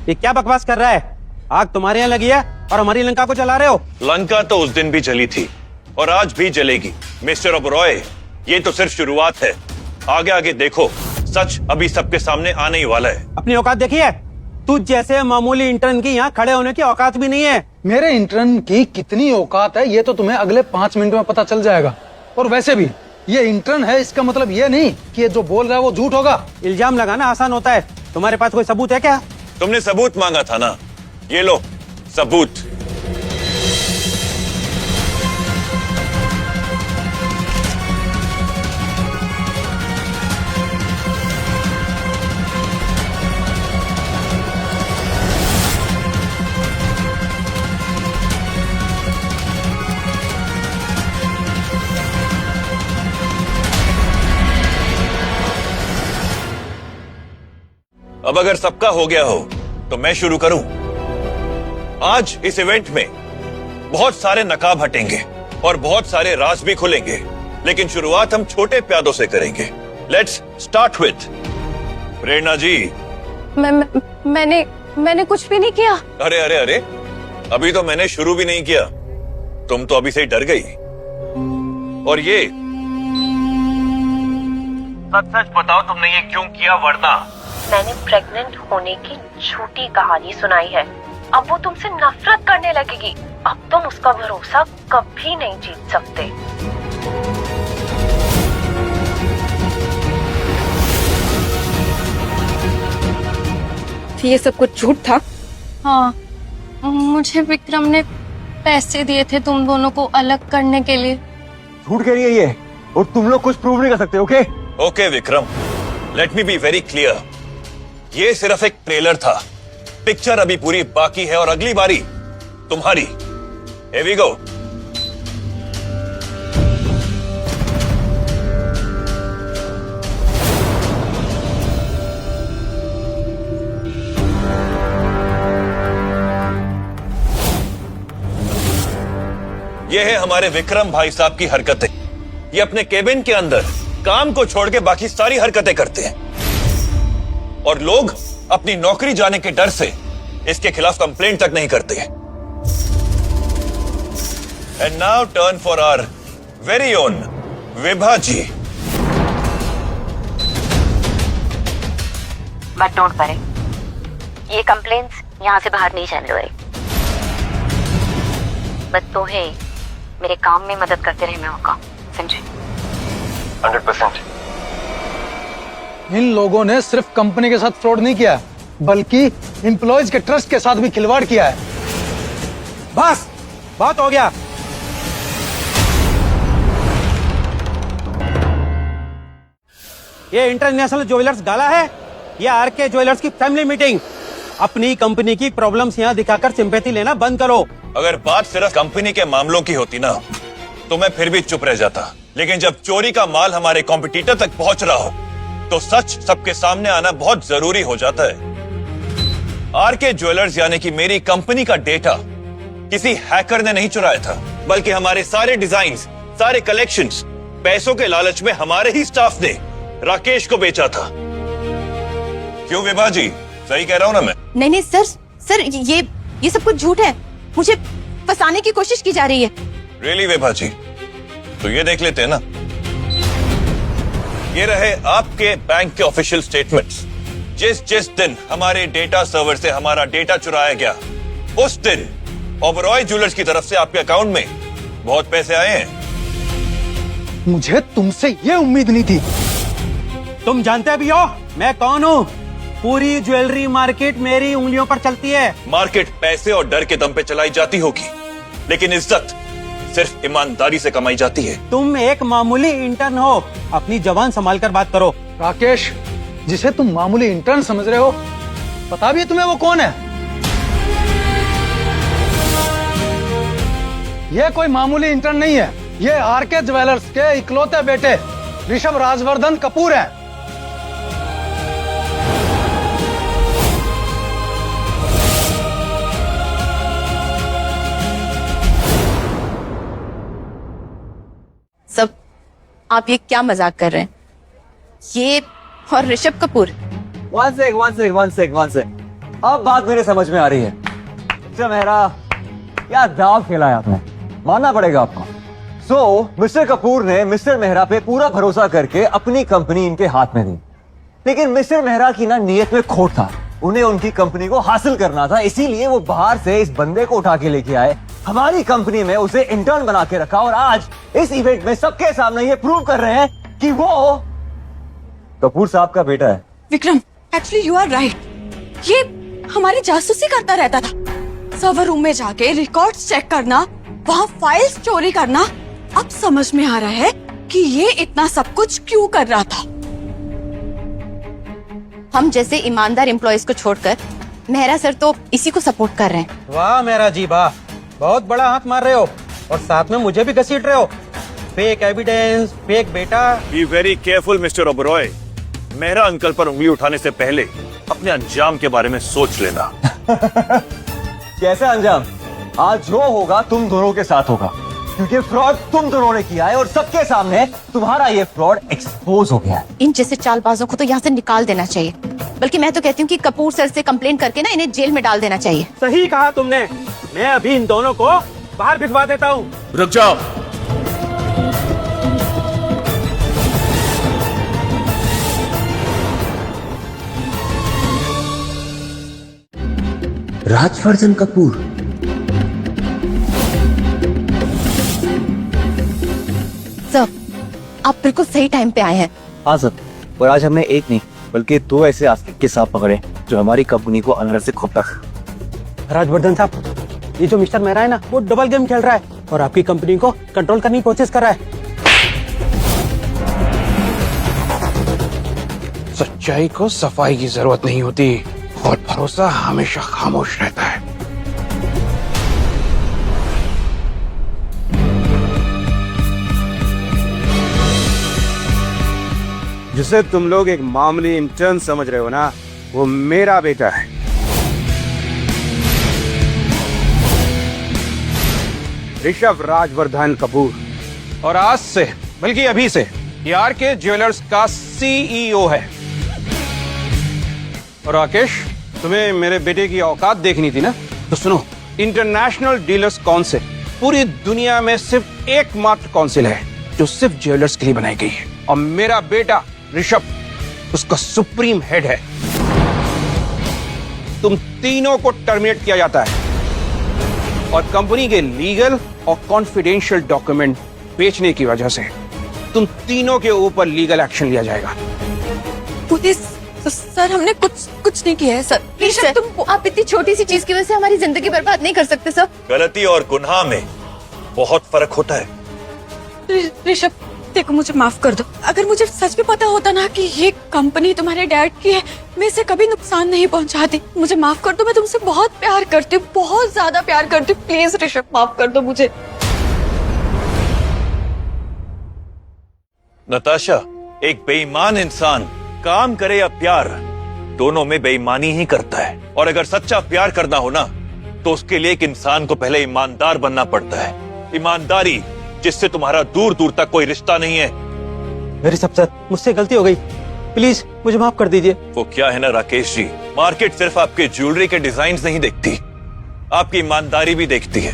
ये क्या बकवास कर रहा है? आग तुम्हारे यहाँ लगी है और हमारी लंका को जला रहे हो। लंका तो उस दिन भी जली थी और आज भी जलेगी। मिस्टर ओबरॉय, ये तो सिर्फ शुरुआत है। आगे आगे देखो, सच अभी सबके सामने आने ही वाला है। अपनी औकात देखिए। तू जैसे मामूली इंटर्न की यहाँ खड़े होने की औकात भी नहीं है। मेरे इंटर्न की कितनी औकात है ये तो तुम्हें अगले 5 मिनट में पता चल जाएगा। और वैसे भी ये इंटर्न है, इसका मतलब ये नहीं कि ये जो बोल रहा है वो झूठ होगा। इल्जाम लगाना आसान होता है। तुम्हारे पास कोई सबूत है क्या? तुमने सबूत मांगा था ना, ये लो सबूत। अब अगर सबका हो गया हो तो मैं शुरू करूं। आज इस इवेंट में बहुत सारे नकाब हटेंगे और बहुत सारे राज भी खुलेंगे, लेकिन शुरुआत हम छोटे प्यादों से करेंगे। लेट्स स्टार्ट विथ प्रेरणा जी। मैंने कुछ भी नहीं किया। अरे अरे अरे, अभी तो मैंने शुरू भी नहीं किया, तुम तो अभी से ही डर गई। और ये सच बताओ, तुमने ये क्यों किया? वरना मैंने प्रेग्नेंट होने की झूठी कहानी सुनाई है। अब वो तुमसे नफरत करने लगेगी। अब तुम उसका भरोसा कभी नहीं जीत सकते। ये सब कुछ झूठ था? हाँ, मुझे विक्रम ने पैसे दिए थे तुम दोनों को अलग करने के लिए। झूठ कह रही है ये, और तुम लोग कुछ प्रूव नहीं कर सकते। Okay okay Vikram, let me be very clear. ये सिर्फ एक ट्रेलर था, पिक्चर अभी पूरी बाकी है और अगली बारी तुम्हारी। Here we go. ये है हमारे विक्रम भाई साहब की हरकतें। ये अपने केबिन के अंदर काम को छोड़ के बाकी सारी हरकतें करते हैं और लोग अपनी नौकरी जाने के डर से इसके खिलाफ कंप्लेंट तक नहीं करते। And now turn for our very own Vibha ji. But don't worry, ये कंप्लेंट्स यहाँ से बाहर नहीं जाने वाली। बस तुम्हें मेरे काम में मदद करते रहना होगा, समझे? 100%। इन लोगों ने सिर्फ कंपनी के साथ फ्रॉड नहीं किया, बल्कि एम्प्लॉयज के ट्रस्ट के साथ भी खिलवाड़ किया है। बस बहुत हो गया। ये इंटरनेशनल ज्वेलर्स गाला है या आरके ज्वेलर्स की फैमिली मीटिंग? अपनी कंपनी की प्रॉब्लम्स यहाँ दिखाकर सिंपैथी लेना बंद करो। अगर बात सिर्फ कंपनी के मामलों की होती ना तो मैं फिर भी चुप रह जाता, लेकिन जब चोरी का माल हमारे कॉम्पिटिटर तक पहुंच रहा हो तो सच सबके सामने आना बहुत जरूरी हो जाता है। आरके ज्वेलर्स यानी कि मेरी कंपनी का डेटा किसी हैकर ने नहीं चुराया था, बल्कि हमारे सारे डिजाइन्स, सारे कलेक्शंस पैसों के लालच में हमारे ही स्टाफ ने राकेश को बेचा था। क्यों विभा जी, सही कह रहा हूं ना मैं? नहीं सर ये सब कुछ झूठ है। मुझे फंसाने की कोशिश की जा रही है। रियली विभा जी? तो ये देख लेते हैं ना। ये रहे आपके बैंक के ऑफिशियल स्टेटमेंट्स। जिस दिन हमारे डेटा सर्वर से हमारा डेटा चुराया गया, उस दिन ओबरॉय ज्वेलर्स की तरफ से आपके अकाउंट में बहुत पैसे आए हैं। मुझे तुमसे ये उम्मीद नहीं थी। तुम जानते भी हो मैं कौन हूँ? पूरी ज्वेलरी मार्केट मेरी उंगलियों पर चलती है। मार्केट पैसे और डर के दम पे चलाई जाती होगी, लेकिन इज्जत सिर्फ ईमानदारी से कमाई जाती है। तुम एक मामूली इंटर्न हो, अपनी जबान संभाल कर बात करो। राकेश, जिसे तुम मामूली इंटर्न समझ रहे हो, पता भी है तुम्हें वो कौन है? ये कोई मामूली इंटर्न नहीं है, ये आरके ज्वेलर्स के इकलौते बेटे ऋषभ राजवर्धन कपूर हैं। सब आप ये क्या मजाक कर रहे हैं? ये और ऋषभ कपूर। One sec. अब बात मेरे समझ में आ रही है। मिस्टर मेहरा, क्या दाव खेला है आपने, मानना पड़ेगा आपको। मिस्टर कपूर ने मिस्टर मेहरा पे पूरा भरोसा करके अपनी कंपनी इनके हाथ में दी, लेकिन मिस्टर मेहरा की ना नीयत में खोट था। उन्हें उनकी कंपनी को हासिल करना था, इसीलिए वो बाहर से इस बंदे को उठा के लेके आए, हमारी कंपनी में उसे इंटर्न बना के रखा, और आज इस इवेंट में सबके सामने ये प्रूव कर रहे हैं कि वो कपूर साहब का बेटा है। Vikram, actually you are right. ये हमारी जासूसी करता रहता था, सर्वर रूम में जाके रिकॉर्ड्स चेक करना, वहाँ फाइल्स चोरी करना। अब समझ में आ रहा है कि ये इतना सब कुछ क्यों कर रहा था। हम जैसे ईमानदार एम्प्लॉयज को छोड़कर मेहरा सर तो इसी को सपोर्ट कर रहे हैं। वाह मेहरा जी वाह, बहुत बड़ा हाथ मार रहे हो और साथ में मुझे भी घसीट रहे हो। फेक एविडेंस, फेक बेटा। Be very careful mister Oberoi. Mehra uncle पर उंगली उठाने से पहले अपने अंजाम के बारे में सोच लेना। कैसा अंजाम? आज जो होगा तुम दोनों के साथ होगा, क्योंकि फ्रॉड तुम दोनों ने किया है और सबके सामने तुम्हारा ये फ्रॉड एक्सपोज हो गया है। इन जैसे चालबाजों को तो यहाँ से निकाल देना चाहिए, बल्कि मैं तो कहती हूँ कि कपूर सर से कंप्लेंट करके ना इन्हें जेल में डाल देना चाहिए। सही कहा तुमने, मैं अभी इन दोनों को बाहर भिजवा देता हूँ। रुक जाओ। राजवर्धन कपूर, सर आप बिल्कुल सही टाइम पे आए हैं। हाँ सर, और आज हमने एक नहीं बल्कि दो ऐसे आस्तिक के सांप पकड़े जो हमारी कंपनी को अंदर से खोपटा। राजवर्धन साहब, ये जो मिस्टर मेहरा है ना, वो डबल गेम खेल रहा है और आपकी कंपनी को कंट्रोल करने की कोशिश कर रहा है। सच्चाई को सफाई की जरूरत नहीं होती और भरोसा हमेशा खामोश रहता है। जिसे तुम लोग एक मामूली इंटर्न समझ रहे हो ना, वो मेरा बेटा है। ऋषभ राजवर्धन कपूर। और आज से, बल्कि अभी से, ये आरके ज्वेलर्स का सीईओ है। और राकेश, तुम्हें मेरे बेटे की औकात देखनी थी ना, तो सुनो, इंटरनेशनल डीलर्स काउंसिल पूरी दुनिया में सिर्फ एकमात्र काउंसिल है जो सिर्फ ज्वेलर्स के लिए बनाई गई है, और मेरा बेटा ऋषभ उसका सुप्रीम हेड है। तुम तीनों को टर्मिनेट किया जाता है और कंपनी के लीगल और कॉन्फिडेंशियल डॉक्यूमेंट बेचने की वजह से तुम तीनों के ऊपर लीगल एक्शन लिया जाएगा। पुलिस सर, हमने कुछ नहीं किया है सर। प्लीज सर, आप इतनी छोटी सी चीज की वजह से हमारी जिंदगी बर्बाद नहीं कर सकते सर। गलती और गुनाह में बहुत फर्क होता है। ऋषभ देखो, मुझे माफ कर दो। अगर मुझे सच में पता होता ना कि ये कंपनी तुम्हारे डैड की है, मैं इसे कभी नुकसान नहीं पहुंचाती। मुझे माफ कर दो, मैं तुमसे बहुत प्यार करती हूँ, बहुत ज्यादा प्यार करती हूँ। प्लीज ऋषभ, माफ कर दो मुझे। नताशा, एक बेईमान इंसान काम करे या प्यार, दोनों में बेईमानी ही करता है। और अगर सच्चा प्यार करना हो ना, तो उसके लिए एक इंसान को पहले ईमानदार बनना पड़ता है। ईमानदारी जिससे तुम्हारा दूर दूर तक कोई रिश्ता नहीं है। मेरी सब सर, मुझसे गलती हो गई, प्लीज मुझे माफ कर दीजिए। वो क्या है ना राकेश जी, मार्केट सिर्फ आपके ज्वेलरी के डिजाइन नहीं देखती, आपकी ईमानदारी भी देखती है।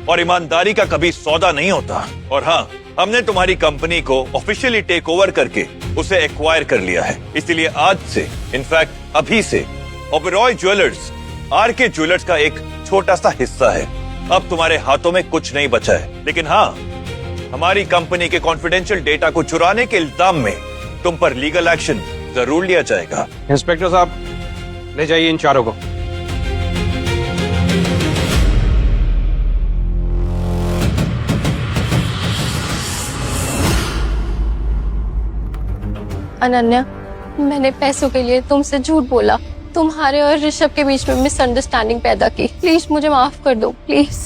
और ईमानदारी का कभी सौदा नहीं होता। और हाँ, हमने तुम्हारी कंपनी को ऑफिशियली टेक ओवर करके उसे एक्वायर कर लिया है। इसीलिए आज से, इनफैक्ट अभी से, ओबेरॉय ज्वेलर्स आरके ज्वेलर्स का एक छोटा सा हिस्सा है। अब तुम्हारे हाथों में कुछ नहीं बचा है। लेकिन हाँ, हमारी कंपनी के कॉन्फिडेंशियल डेटा को चुराने के इल्जाम में तुम पर लीगल एक्शन जरूर लिया जाएगा। इंस्पेक्टर साहब, ले जाइए इन चारों को। अनन्या, मैंने पैसों के लिए तुमसे झूठ बोला, तुम्हारे और ऋषभ के बीच में मिसअंडरस्टैंडिंग पैदा की। प्लीज मुझे माफ कर दो, प्लीज।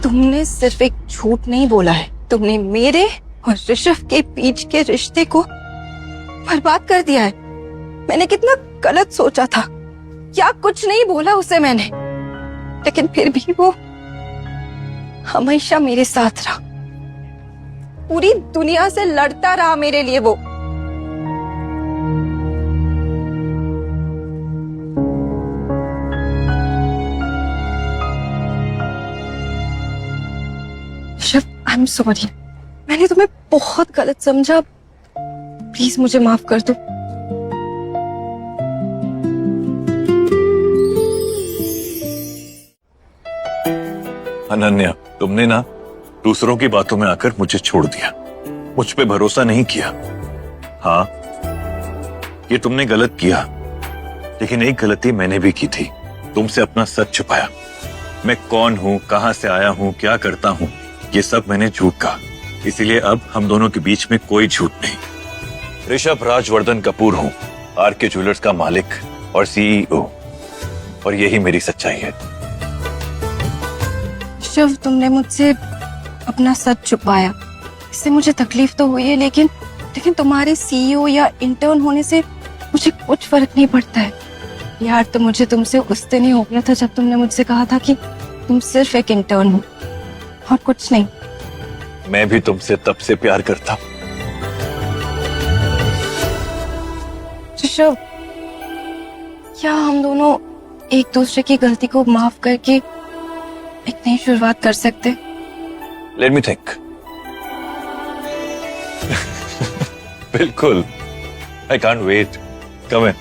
तुमने सिर्फ एक झूठ नहीं बोला है, तुमने मेरे और ऋषभ के बीच के रिश्ते को बर्बाद कर दिया है। मैंने कितना गलत सोचा था, क्या कुछ नहीं बोला उसे मैंने, लेकिन फिर भी वो हमेशा मेरे साथ रहा, पूरी दुनिया से लड़ता रहा मेरे लिए वो। आई एम सॉरी, मैंने तुम्हें बहुत गलत समझा, प्लीज मुझे माफ कर दो। अनन्या, तुमने ना दूसरों की बातों में आकर मुझे छोड़ दिया, मुझ पे भरोसा नहीं किया। हाँ, ये तुमने गलत किया, लेकिन एक गलती मैंने भी की थी, तुमसे अपना सच छुपाया। मैं कौन हूँ, कहाँ से आया हूँ, क्या करता हूँ, ये सब मैंने झूठ कहा। इसीलिए अब हम दोनों के बीच में कोई झूठ नहीं। ऋषभ राजवर्धन कपूर हूँ, आरके ज्वेलर्स का मालिक और सीईओ, और यही मेरी सच्चाई है। शिव, तुमने मुझसे अपना सच छुपाया, इससे मुझे तकलीफ तो हुई है, लेकिन तुम्हारे सीईओ या इंटर्न होने से मुझे कुछ फर्क नहीं पड़ता है। यार, तो मुझे तुमसे उस दिन ही हो गया था जब तुमने मुझसे कहा था कि तुम सिर्फ एक इंटर्न हो और कुछ नहीं। मैं भी तुमसे तब से प्यार करता। ऋषभ, क्या हम दोनों एक दूसरे की गलती को माफ करके एक नई शुरुआत कर सकते? Let me think. बिल्कुल, I can't wait, come in.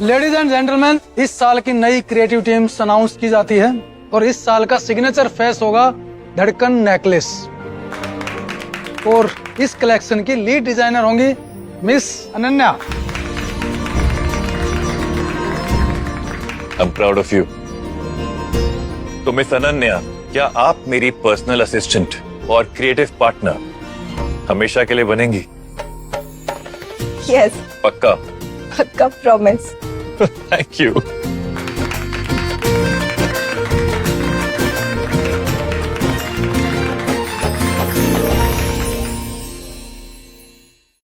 Ladies and gentleman, इस साल की नई क्रिएटिव टीम्स अनाउंस की जाती है और इस साल का सिग्नेचर फेस होगा धड़कन नेकलेस। और इस कलेक्शन की लीड डिजाइनर होंगी miss Ananya. I'm proud of you. तो मिस अनन्या, क्या आप मेरी पर्सनल असिस्टेंट और क्रिएटिव पार्टनर हमेशा के लिए बनेंगी? यस, पक्का? पक्का, प्रॉमिस। Thank you.